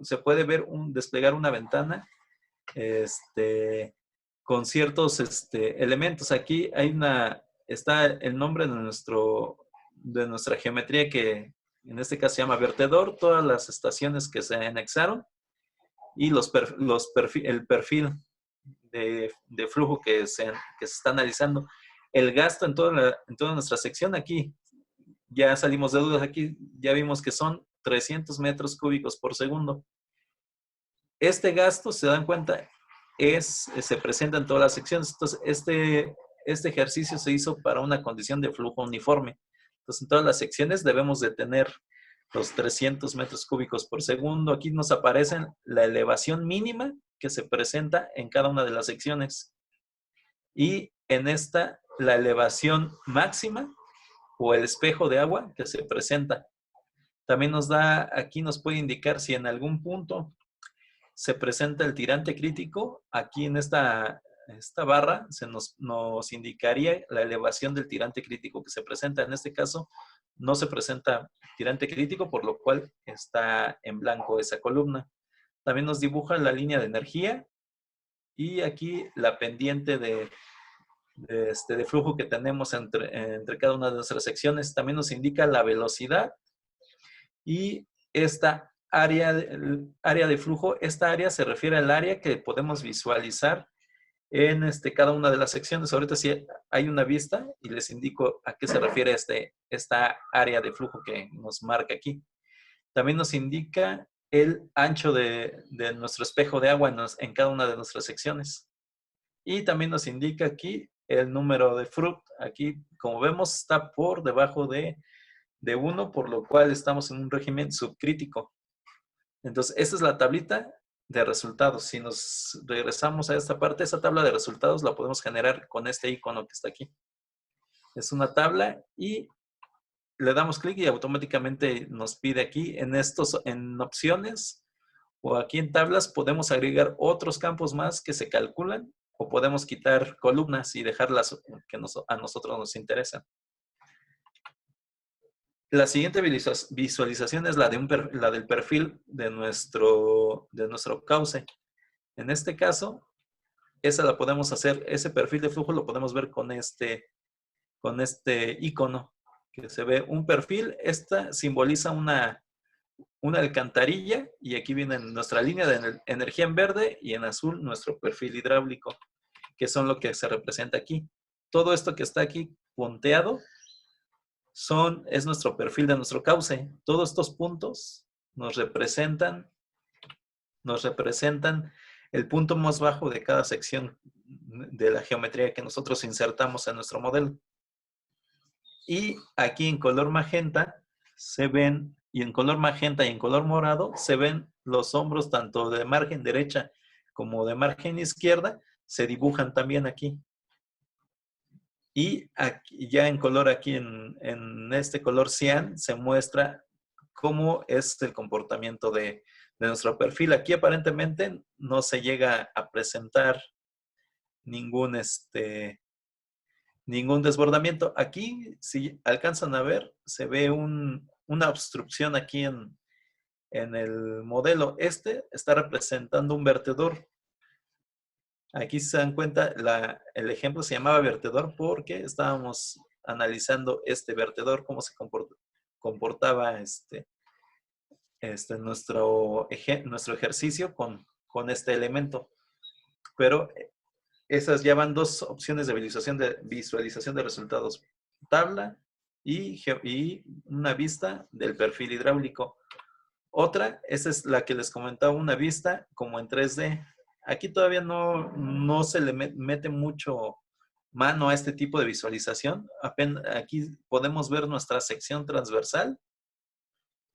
se puede desplegar una ventana con ciertos elementos. Aquí está el nombre de nuestra geometría, que en este caso se llama vertedor, todas las estaciones que se anexaron y el perfil de flujo que se está analizando, el gasto en toda nuestra sección. Aquí ya salimos de dudas, aquí ya vimos que son 300 metros cúbicos por segundo. Este gasto, se dan cuenta, se presenta en todas las secciones. Entonces, este ejercicio se hizo para una condición de flujo uniforme. Entonces, en todas las secciones debemos de tener los 300 metros cúbicos por segundo. Aquí nos aparecen la elevación mínima que se presenta en cada una de las secciones. Y en esta, la elevación máxima o el espejo de agua que se presenta. También aquí nos puede indicar si en algún punto se presenta el tirante crítico. Aquí en esta barra nos indicaría la elevación del tirante crítico que se presenta. En este caso, no se presenta tirante crítico, por lo cual está en blanco esa columna. También nos dibuja la línea de energía y aquí la pendiente de flujo que tenemos entre cada una de nuestras secciones. También nos indica la velocidad y esta área de flujo. Esta área se refiere al área que podemos visualizar en cada una de las secciones. Ahorita sí hay una vista y les indico a qué se refiere esta área de flujo que nos marca aquí. También nos indica el ancho de nuestro espejo de agua en cada una de nuestras secciones. Y también nos indica aquí el número de Frucht. Aquí, como vemos, está por debajo de 1, por lo cual estamos en un régimen subcrítico. Entonces, esta es la tablita de resultados. Si nos regresamos a esta parte, esa tabla de resultados la podemos generar con este icono que está aquí. Es una tabla y le damos clic y automáticamente nos pide aquí en opciones o aquí en tablas podemos agregar otros campos más que se calculan o podemos quitar columnas y dejarlas que a nosotros nos interesan. La siguiente visualización es la del perfil de nuestro cauce. En este caso, esa la podemos hacer, ese perfil de flujo lo podemos ver con este icono que se ve un perfil. Esta simboliza una alcantarilla y aquí viene nuestra línea de energía en verde y en azul nuestro perfil hidráulico, que son lo que se representa aquí. Todo esto que está aquí punteado es nuestro perfil de nuestro cauce. Todos estos puntos nos representan el punto más bajo de cada sección de la geometría que nosotros insertamos en nuestro modelo. Y aquí en color magenta se ven, y en color magenta y en color morado se ven los hombros tanto de margen derecha como de margen izquierda, se dibujan también aquí. Y aquí, ya en color aquí, en este color cian, se muestra cómo es el comportamiento de nuestro perfil. Aquí aparentemente no se llega a presentar ningún desbordamiento. Aquí, si alcanzan a ver, se ve una obstrucción aquí en el modelo. Está representando un vertedor. Aquí se dan cuenta, el ejemplo se llamaba vertedor porque estábamos analizando este vertedor, cómo se comportaba nuestro ejercicio con este elemento. Pero esas ya van dos opciones de visualización de resultados. Tabla y una vista del perfil hidráulico. Otra, esa es la que les comentaba, una vista como en 3D. Aquí todavía no se le mete mucho mano a este tipo de visualización. Aquí podemos ver nuestra sección transversal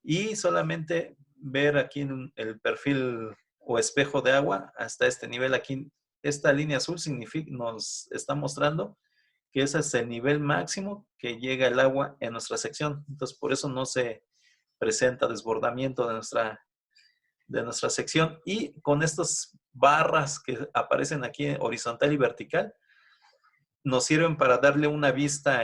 y solamente ver aquí en el perfil o espejo de agua hasta este nivel. Aquí, esta línea azul nos está mostrando que ese es el nivel máximo que llega el agua en nuestra sección. Entonces, por eso no se presenta desbordamiento de nuestra sección. Y con estas barras que aparecen aquí horizontal y vertical, nos sirven para darle una vista,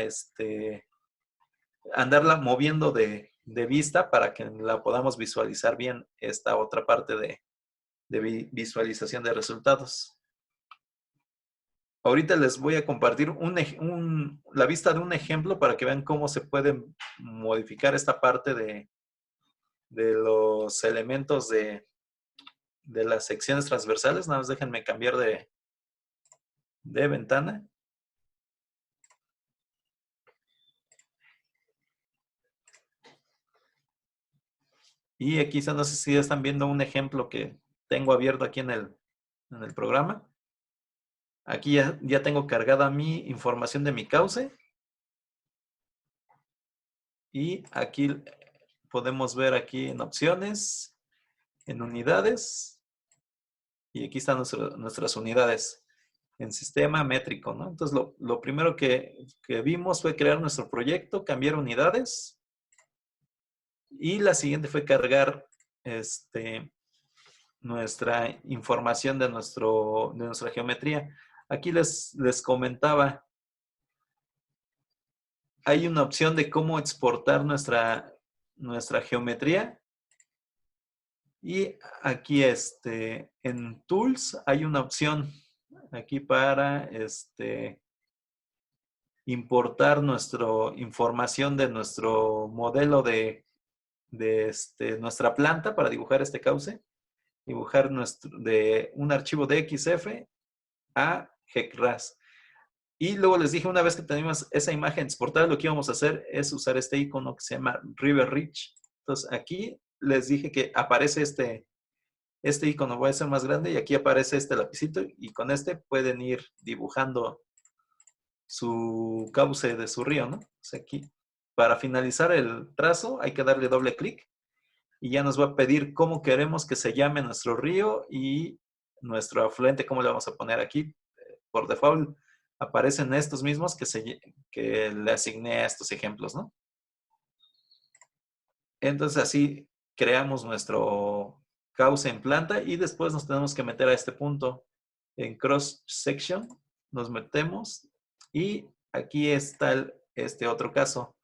andarla moviendo de vista para que la podamos visualizar bien esta otra parte de visualización de resultados. Ahorita les voy a compartir la vista de un ejemplo para que vean cómo se puede modificar esta parte de los elementos de las secciones transversales. Nada más déjenme cambiar de ventana. Y aquí no sé si están viendo un ejemplo que tengo abierto aquí en el programa. Aquí ya tengo cargada mi información de mi cauce. Y aquí podemos ver aquí en opciones, en unidades. Y aquí están nuestras unidades en sistema métrico, ¿no? Entonces, lo primero que vimos fue crear nuestro proyecto, cambiar unidades. Y la siguiente fue cargar nuestra información de nuestra geometría. Aquí les comentaba, hay una opción de cómo exportar nuestra geometría. Y aquí en Tools hay una opción aquí para importar nuestra información de nuestro modelo de nuestra planta para dibujar este cauce. Dibujar de un archivo de XF a GECRAS. Y luego les dije, una vez que tenemos esa imagen exportada, lo que íbamos a hacer es usar este icono que se llama River Ridge. Entonces aquí les dije que aparece este icono, voy a hacer más grande, y aquí aparece este lapicito, y con este pueden ir dibujando su cauce de su río, ¿no? O sea, aquí, para finalizar el trazo, hay que darle doble clic, y ya nos va a pedir cómo queremos que se llame nuestro río y nuestro afluente, cómo le vamos a poner aquí. Por default aparecen estos mismos que le asigné a estos ejemplos, ¿no? Entonces así creamos nuestro cauce en planta y después nos tenemos que meter a este punto en cross section. Nos metemos y aquí está este otro caso.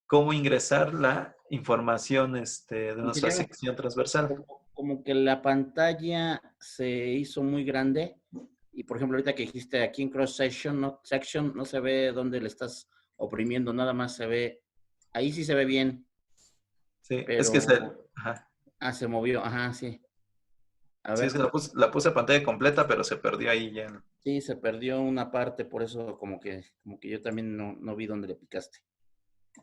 Cómo ingresar la información de nuestra sección transversal. Como que la pantalla se hizo muy grande y, por ejemplo, ahorita que dijiste aquí en cross section no se ve dónde le estás oprimiendo, nada más se ve, ahí sí se ve bien. Sí, pero, es que se movió, ajá, sí. A ver. Sí, es que la puse a pantalla completa, pero se perdió ahí ya. Sí, se perdió una parte, por eso como que yo también no vi dónde le picaste.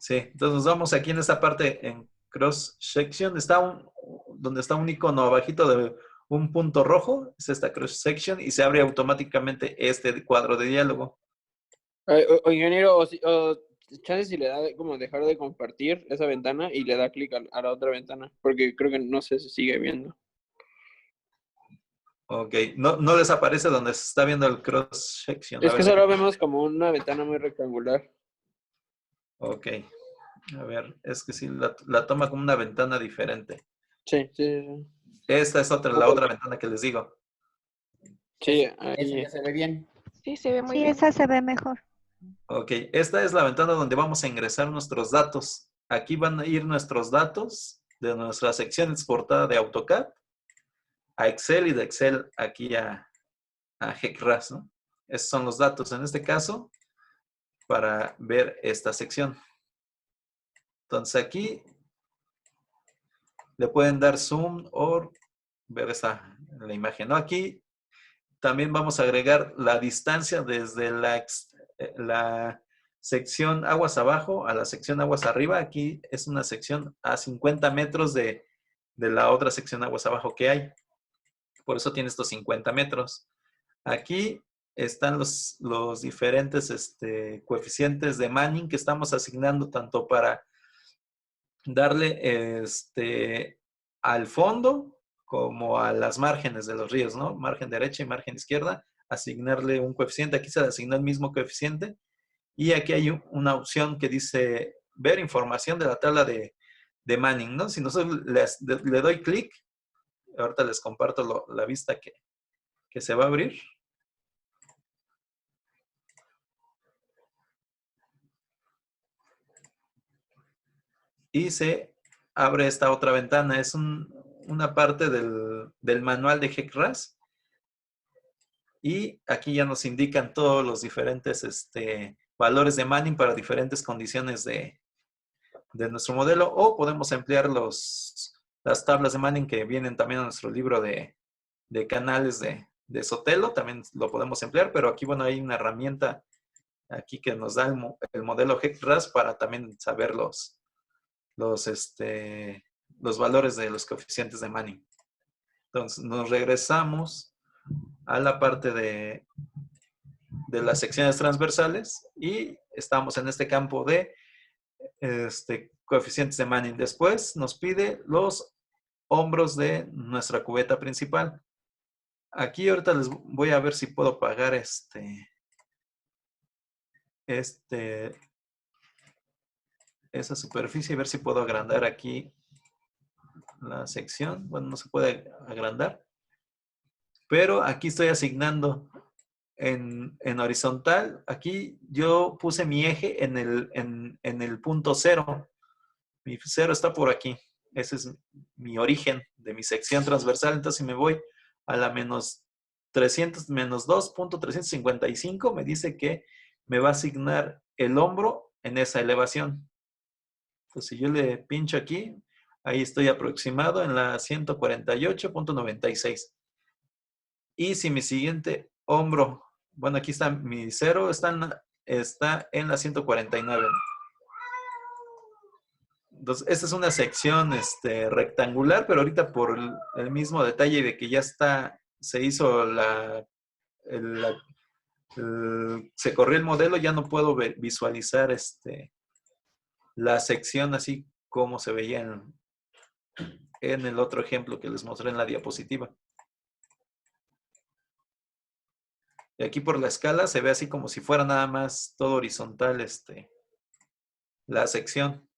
Sí, entonces nos vamos aquí en esta parte en cross section, donde está un icono abajito de un punto rojo, es esta cross section, y se abre automáticamente este cuadro de diálogo. O ingeniero, chance si le da como dejar de compartir esa ventana y le da clic a la otra ventana, porque creo que no sé si sigue viendo. Ok, no desaparece donde se está viendo el cross section. Es que solo vemos como una ventana muy rectangular. Ok, a ver, es que sí, la toma como una ventana diferente. Sí. Esta es la otra ventana que les digo. Sí, esa ya se ve bien. Sí, se ve muy bien. Esa se ve mejor. Ok, esta es la ventana donde vamos a ingresar nuestros datos. Aquí van a ir nuestros datos de nuestra sección exportada de AutoCAD a Excel y de Excel aquí a GECRAS, ¿no? Esos son los datos en este caso para ver esta sección. Entonces aquí le pueden dar zoom o ver la imagen, ¿no? Aquí también vamos a agregar la distancia desde la sección aguas abajo a la sección aguas arriba. Aquí es una sección a 50 metros de la otra sección aguas abajo que hay. Por eso tiene estos 50 metros. Aquí están los diferentes coeficientes de Manning que estamos asignando tanto para darle al fondo como a las márgenes de los ríos, ¿no? Margen derecha y margen izquierda, asignarle un coeficiente. Aquí se le asignó el mismo coeficiente. Y aquí hay una opción que dice ver información de la tabla de Manning, ¿no? Si nosotros le doy clic, ahorita les comparto la vista que se va a abrir. Y se abre esta otra ventana. Es una parte del manual de GECRAS. Y aquí ya nos indican todos los diferentes valores de Manning para diferentes condiciones de nuestro modelo. O podemos emplear las tablas de Manning que vienen también en nuestro libro de canales de Sotelo. También lo podemos emplear, pero aquí, bueno, hay una herramienta aquí que nos da el modelo GECRAS para también saber los valores de los coeficientes de Manning. Entonces, nos regresamos a la parte de las secciones transversales y estamos en este campo de coeficientes de Manning. Después nos pide los hombros de nuestra cubeta principal. Aquí ahorita les voy a ver si puedo pagar esa superficie y ver si puedo agrandar aquí la sección. Bueno, no se puede agrandar, pero aquí estoy asignando en horizontal. Aquí yo puse mi eje en el punto 0. Mi 0 está por aquí. Ese es mi origen de mi sección transversal. Entonces, si me voy a la 300 menos 2.355 me dice que me va a asignar el hombro en esa elevación. Entonces, si yo le pincho aquí, ahí estoy aproximado en la 148.96. Y si mi siguiente hombro, bueno, aquí está mi 0, está en la 149. Entonces, esta es una sección rectangular, pero ahorita por el mismo detalle de que ya se hizo se corrió el modelo, ya no puedo visualizar la sección así como se veía en el otro ejemplo que les mostré en la diapositiva. Y aquí por la escala se ve así como si fuera nada más todo horizontal la sección.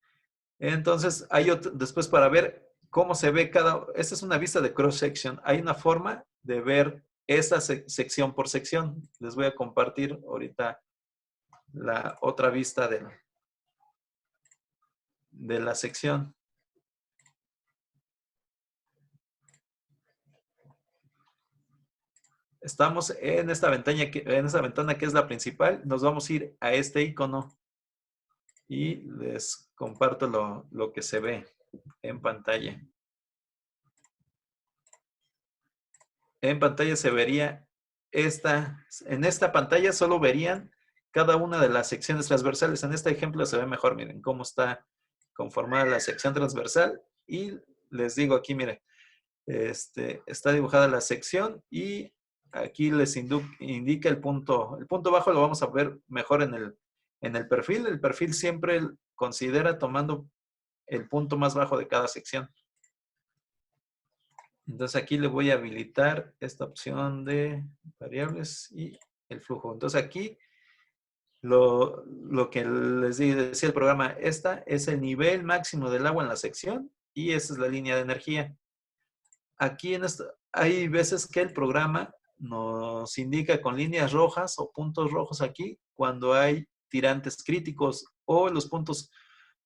Entonces, después para ver cómo se ve esta es una vista de cross section. Hay una forma de ver esta sección por sección. Les voy a compartir ahorita la otra vista de la sección. Estamos en esta ventana que es la principal. Nos vamos a ir a este icono y les comparto lo que se ve en pantalla. En pantalla se vería en esta pantalla solo verían cada una de las secciones transversales. En este ejemplo se ve mejor, miren cómo está conformada la sección transversal. Y les digo aquí, miren, está dibujada la sección y aquí les indica el punto. El punto bajo lo vamos a ver mejor en el perfil. El perfil siempre considera tomando el punto más bajo de cada sección. Entonces aquí le voy a habilitar esta opción de variables y el flujo. Entonces aquí lo que les decía el programa, esta es el nivel máximo del agua en la sección y esta es la línea de energía. Aquí hay veces que el programa nos indica con líneas rojas o puntos rojos aquí cuando hay tirantes críticos o los puntos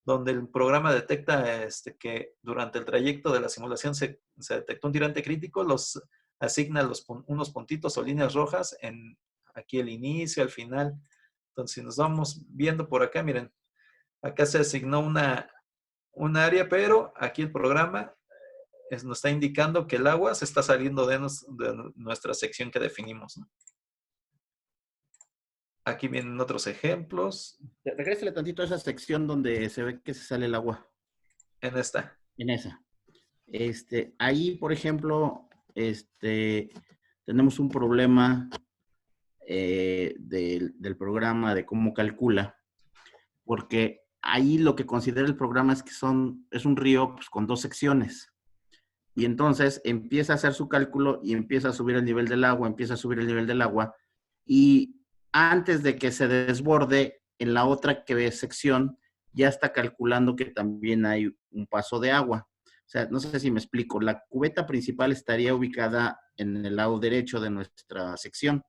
donde el programa detecta que durante el trayecto de la simulación se detectó un tirante crítico, los asigna unos puntitos o líneas rojas en aquí el inicio, al final. Entonces, si nos vamos viendo por acá, miren, acá se asignó un área, pero aquí el programa nos está indicando que el agua se está saliendo de nuestra sección que definimos, ¿no? Aquí vienen otros ejemplos. Regrésale tantito a esa sección donde se ve que se sale el agua. En esta. En esa. Ahí, por ejemplo, tenemos un problema del programa de cómo calcula, porque ahí lo que considera el programa es que es un río pues, con dos secciones. Y entonces empieza a hacer su cálculo y empieza a subir el nivel del agua, y antes de que se desborde en la otra sección, ya está calculando que también hay un paso de agua. O sea, no sé si me explico. La cubeta principal estaría ubicada en el lado derecho de nuestra sección,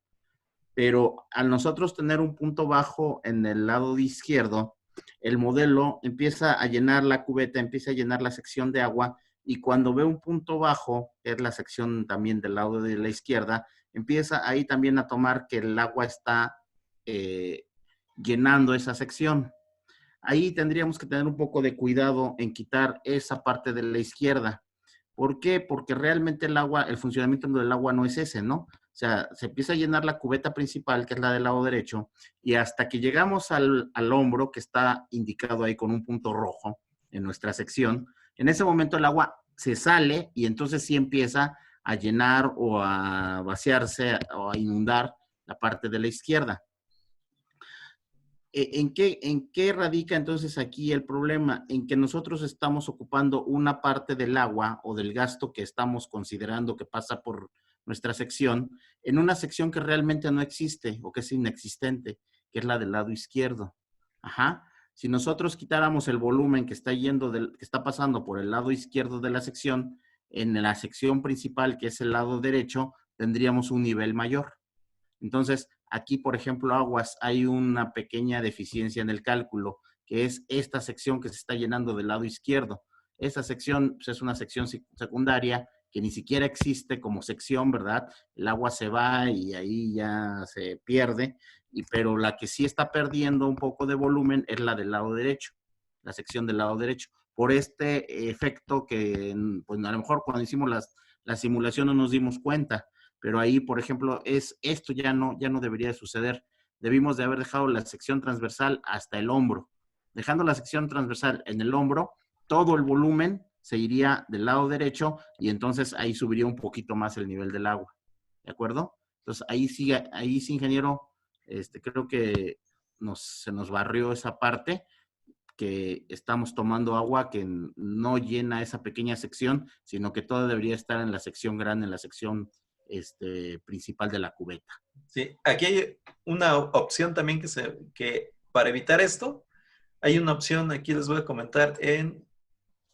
pero al nosotros tener un punto bajo en el lado izquierdo, el modelo empieza a llenar la cubeta, empieza a llenar la sección de agua, y cuando ve un punto bajo, que es la sección también del lado de la izquierda, empieza ahí también a tomar que el agua está llenando esa sección. Ahí tendríamos que tener un poco de cuidado en quitar esa parte de la izquierda. ¿Por qué? Porque realmente el funcionamiento del agua no es ese, ¿no? O sea, se empieza a llenar la cubeta principal, que es la del lado derecho, y hasta que llegamos al hombro, que está indicado ahí con un punto rojo en nuestra sección, en ese momento el agua se sale y entonces sí empieza a llenar o a vaciarse o a inundar la parte de la izquierda. ¿En qué radica entonces aquí el problema? En que nosotros estamos ocupando una parte del agua o del gasto que estamos considerando que pasa por nuestra sección, en una sección que realmente no existe o que es inexistente, que es la del lado izquierdo. Ajá. Si nosotros quitáramos el volumen que está pasando por el lado izquierdo de la sección, en la sección principal, que es el lado derecho, tendríamos un nivel mayor. Entonces, aquí, por ejemplo, aguas, hay una pequeña deficiencia en el cálculo, que es esta sección que se está llenando del lado izquierdo. Esa sección pues, es una sección secundaria que ni siquiera existe como sección, ¿verdad? El agua se va y ahí ya se pierde, pero la que sí está perdiendo un poco de volumen es la del lado derecho, la sección del lado derecho, por este efecto que pues a lo mejor cuando hicimos la simulación no nos dimos cuenta, pero ahí, por ejemplo, esto ya no debería de suceder. Debimos de haber dejado la sección transversal hasta el hombro. Dejando la sección transversal en el hombro, todo el volumen se iría del lado derecho y entonces ahí subiría un poquito más el nivel del agua. ¿De acuerdo? Entonces ahí sí, ingeniero, creo que se nos barrió esa parte, que estamos tomando agua que no llena esa pequeña sección, sino que todo debería estar en la sección grande, en la sección principal de la cubeta. Sí, aquí hay una opción también que para evitar esto, hay una opción, aquí les voy a comentar en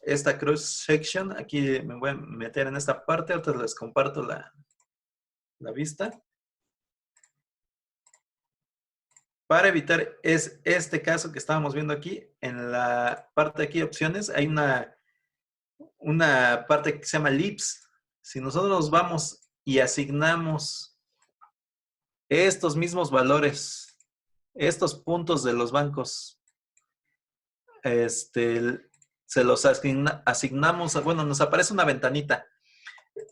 esta cross section, aquí me voy a meter en esta parte, ahorita les comparto la vista. Para evitar este caso que estábamos viendo aquí, en la parte de aquí, opciones, hay una parte que se llama Lips. Si nosotros nos vamos y asignamos estos mismos valores, estos puntos de los bancos, se los asignamos, bueno, nos aparece una ventanita.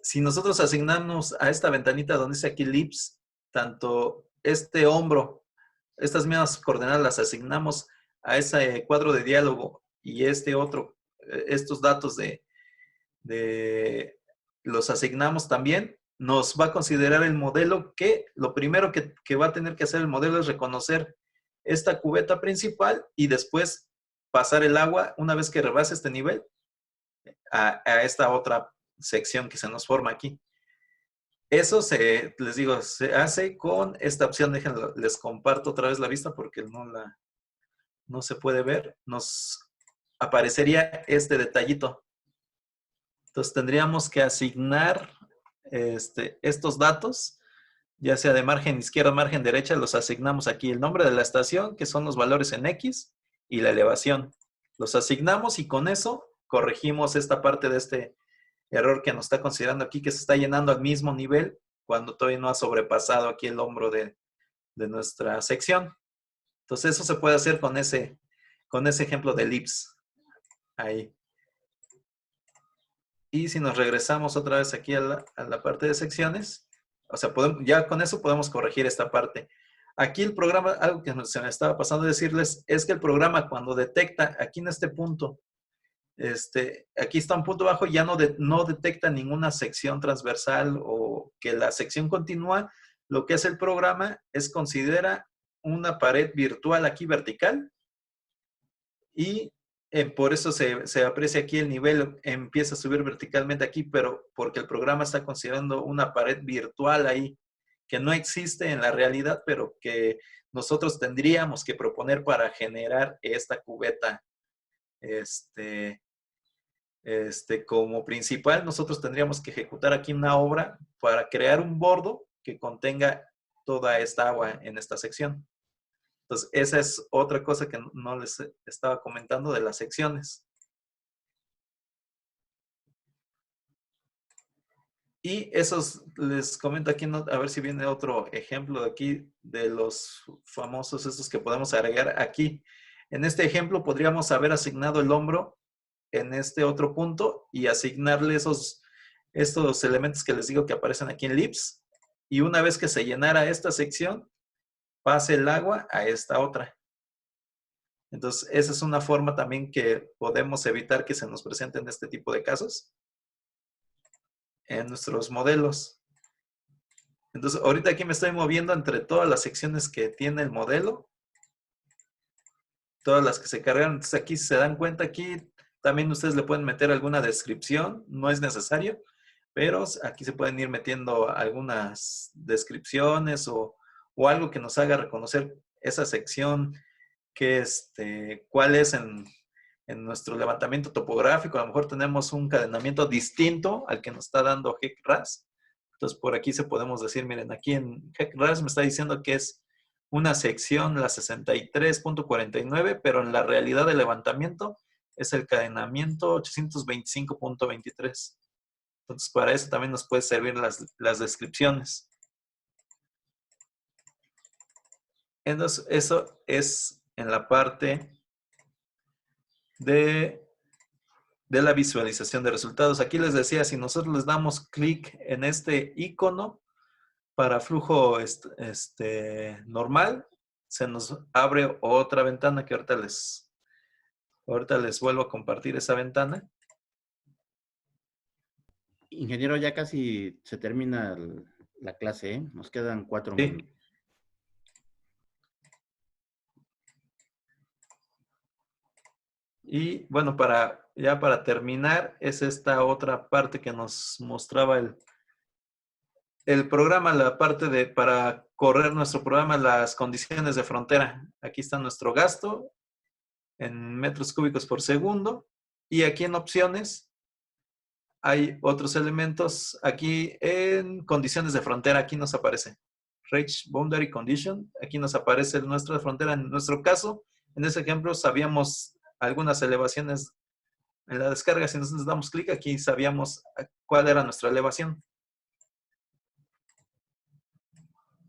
Si nosotros asignamos a esta ventanita donde dice aquí Lips, tanto este hombro, estas mismas coordenadas las asignamos a ese cuadro de diálogo y estos datos los asignamos también, nos va a considerar el modelo que lo primero que va a tener que hacer el modelo es reconocer esta cubeta principal y después pasar el agua una vez que rebase este nivel a esta otra sección que se nos forma aquí. Eso les digo, se hace con esta opción. Déjenlo, les comparto otra vez la vista porque no se puede ver. Nos aparecería este detallito. Entonces tendríamos que asignar estos datos, ya sea de margen izquierda o margen derecha, los asignamos aquí. El nombre de la estación, que son los valores en X, y la elevación. Los asignamos y con eso corregimos esta parte de este error que nos está considerando aquí, que se está llenando al mismo nivel cuando todavía no ha sobrepasado aquí el hombro de nuestra sección. Entonces eso se puede hacer con ese ejemplo de Lips. Ahí. Y si nos regresamos otra vez aquí a la parte de secciones, o sea, ya con eso podemos corregir esta parte. Aquí el programa, algo que se me estaba pasando a decirles, es que el programa cuando detecta aquí en este punto, aquí está un punto bajo, ya no detecta ninguna sección transversal o que la sección continúa. Lo que hace el programa es considera una pared virtual aquí vertical y por eso se aprecia aquí el nivel, empieza a subir verticalmente aquí, pero porque el programa está considerando una pared virtual ahí que no existe en la realidad, pero que nosotros tendríamos que proponer para generar esta cubeta como principal. Nosotros tendríamos que ejecutar aquí una obra para crear un bordo que contenga toda esta agua en esta sección. Entonces, esa es otra cosa que no les estaba comentando de las secciones. Y esos, les comento aquí, a ver si viene otro ejemplo de aquí, de los famosos estos que podemos agregar aquí. En este ejemplo podríamos haber asignado el hombro en este otro punto y asignarle estos elementos que les digo que aparecen aquí en Lips. Y una vez que se llenara esta sección, pase el agua a esta otra. Entonces, esa es una forma también que podemos evitar que se nos presenten este tipo de casos en nuestros modelos. Entonces, ahorita aquí me estoy moviendo entre todas las secciones que tiene el modelo, todas las que se cargan. Entonces, aquí si se dan cuenta, aquí también ustedes le pueden meter alguna descripción, no es necesario, pero aquí se pueden ir metiendo algunas descripciones o algo que nos haga reconocer esa sección, cuál es en nuestro levantamiento topográfico. A lo mejor tenemos un cadenamiento distinto al que nos está dando HEC-RAS. Entonces, por aquí podemos decir, miren, aquí en HEC-RAS me está diciendo que es una sección, la 63.49, pero en la realidad del levantamiento es el cadenamiento 825.23. Entonces, para eso también nos puede servir las descripciones. Entonces, eso es en la parte de la visualización de resultados. Aquí les decía, si nosotros les damos clic en este icono para flujo normal, se nos abre otra ventana que ahorita les vuelvo a compartir esa ventana. Ingeniero, ya casi se termina la clase, ¿eh? Nos quedan 4 minutos. Y bueno, ya para terminar, es esta otra parte que nos mostraba el programa, la parte para correr nuestro programa, las condiciones de frontera. Aquí está nuestro gasto en metros cúbicos por segundo. Y aquí en opciones hay otros elementos. Aquí en condiciones de frontera, aquí nos aparece Range Boundary Condition. Aquí nos aparece nuestra frontera. En nuestro caso, en ese ejemplo, sabíamos algunas elevaciones en la descarga. Si nosotros damos clic aquí, sabíamos cuál era nuestra elevación.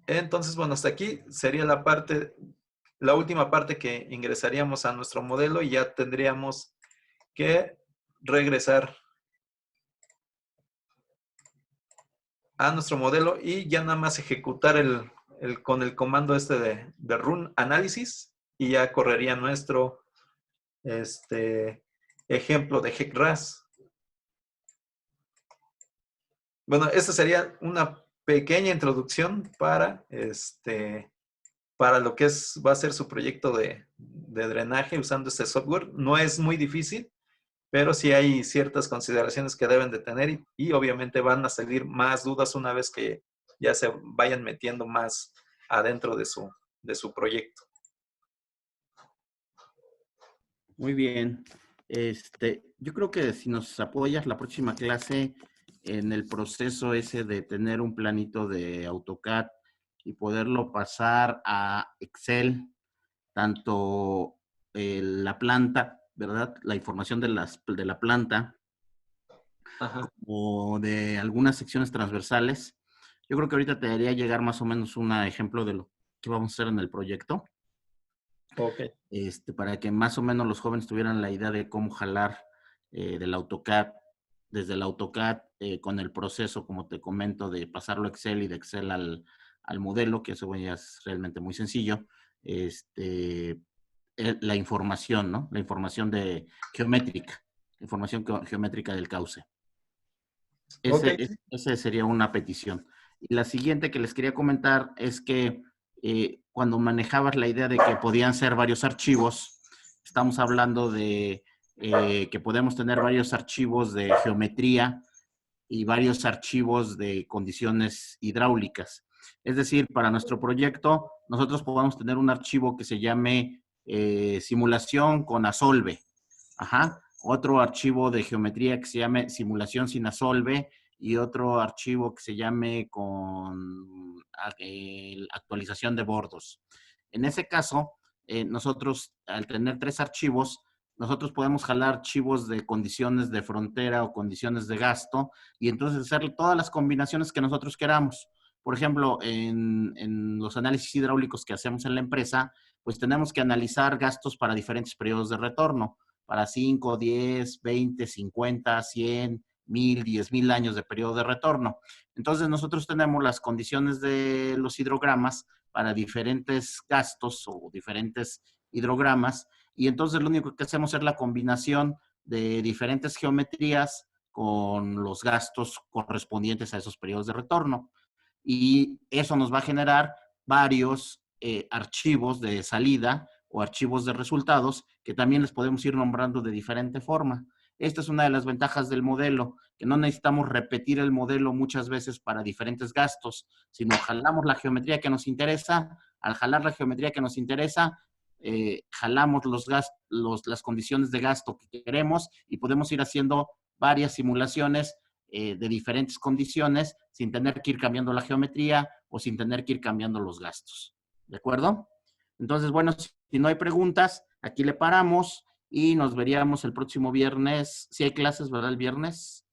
Entonces, bueno, hasta aquí sería la última parte que ingresaríamos a nuestro modelo y ya tendríamos que regresar a nuestro modelo y ya nada más ejecutar con el comando de run análisis y ya correría nuestro ejemplo de HEC-RAS. Bueno, esta sería una pequeña introducción para lo que va a ser su proyecto de drenaje usando este software. No es muy difícil, pero sí hay ciertas consideraciones que deben de tener y obviamente van a salir más dudas una vez que ya se vayan metiendo más adentro de su proyecto. Muy bien. Yo creo que si nos apoyas la próxima clase en el proceso ese de tener un planito de AutoCAD y poderlo pasar a Excel, tanto la planta, ¿verdad? La información de la planta, Ajá. o de algunas secciones transversales. Yo creo que ahorita te haría llegar más o menos un ejemplo de lo que vamos a hacer en el proyecto. Ok. Para que más o menos los jóvenes tuvieran la idea de cómo jalar del AutoCAD, desde el AutoCAD con el proceso, como te comento, de pasarlo a Excel y de Excel al modelo, que eso ya es realmente muy sencillo. La información, ¿no? La información geométrica, información geométrica del cauce. Ese sería una petición. Y la siguiente que les quería comentar es que cuando manejabas la idea de que podían ser varios archivos, estamos hablando de que podemos tener varios archivos de geometría y varios archivos de condiciones hidráulicas. Es decir, para nuestro proyecto, nosotros podemos tener un archivo que se llame simulación con Asolve. Ajá. Otro archivo de geometría que se llame simulación sin Asolve y otro archivo que se llame con actualización de bordos. En ese caso, nosotros, al tener 3 archivos, nosotros podemos jalar archivos de condiciones de frontera o condiciones de gasto y entonces hacer todas las combinaciones que nosotros queramos. Por ejemplo, en los análisis hidráulicos que hacemos en la empresa, pues tenemos que analizar gastos para diferentes periodos de retorno, para 5, 10, 20, 50, 100, 1000, 10,000 años de periodo de retorno. Entonces nosotros tenemos las condiciones de los hidrogramas para diferentes gastos o diferentes hidrogramas y entonces lo único que hacemos es la combinación de diferentes geometrías con los gastos correspondientes a esos periodos de retorno. Y eso nos va a generar varios archivos de salida o archivos de resultados que también les podemos ir nombrando de diferente forma. Esta es una de las ventajas del modelo, que no necesitamos repetir el modelo muchas veces para diferentes gastos, sino jalamos la geometría que nos interesa. Al jalar la geometría que nos interesa, jalamos las condiciones de gasto que queremos y podemos ir haciendo varias simulaciones de diferentes condiciones sin tener que ir cambiando la geometría o sin tener que ir cambiando los gastos. ¿De acuerdo? Entonces, bueno, si no hay preguntas, aquí le paramos y nos veríamos el próximo viernes. Si hay clases, ¿verdad? El viernes.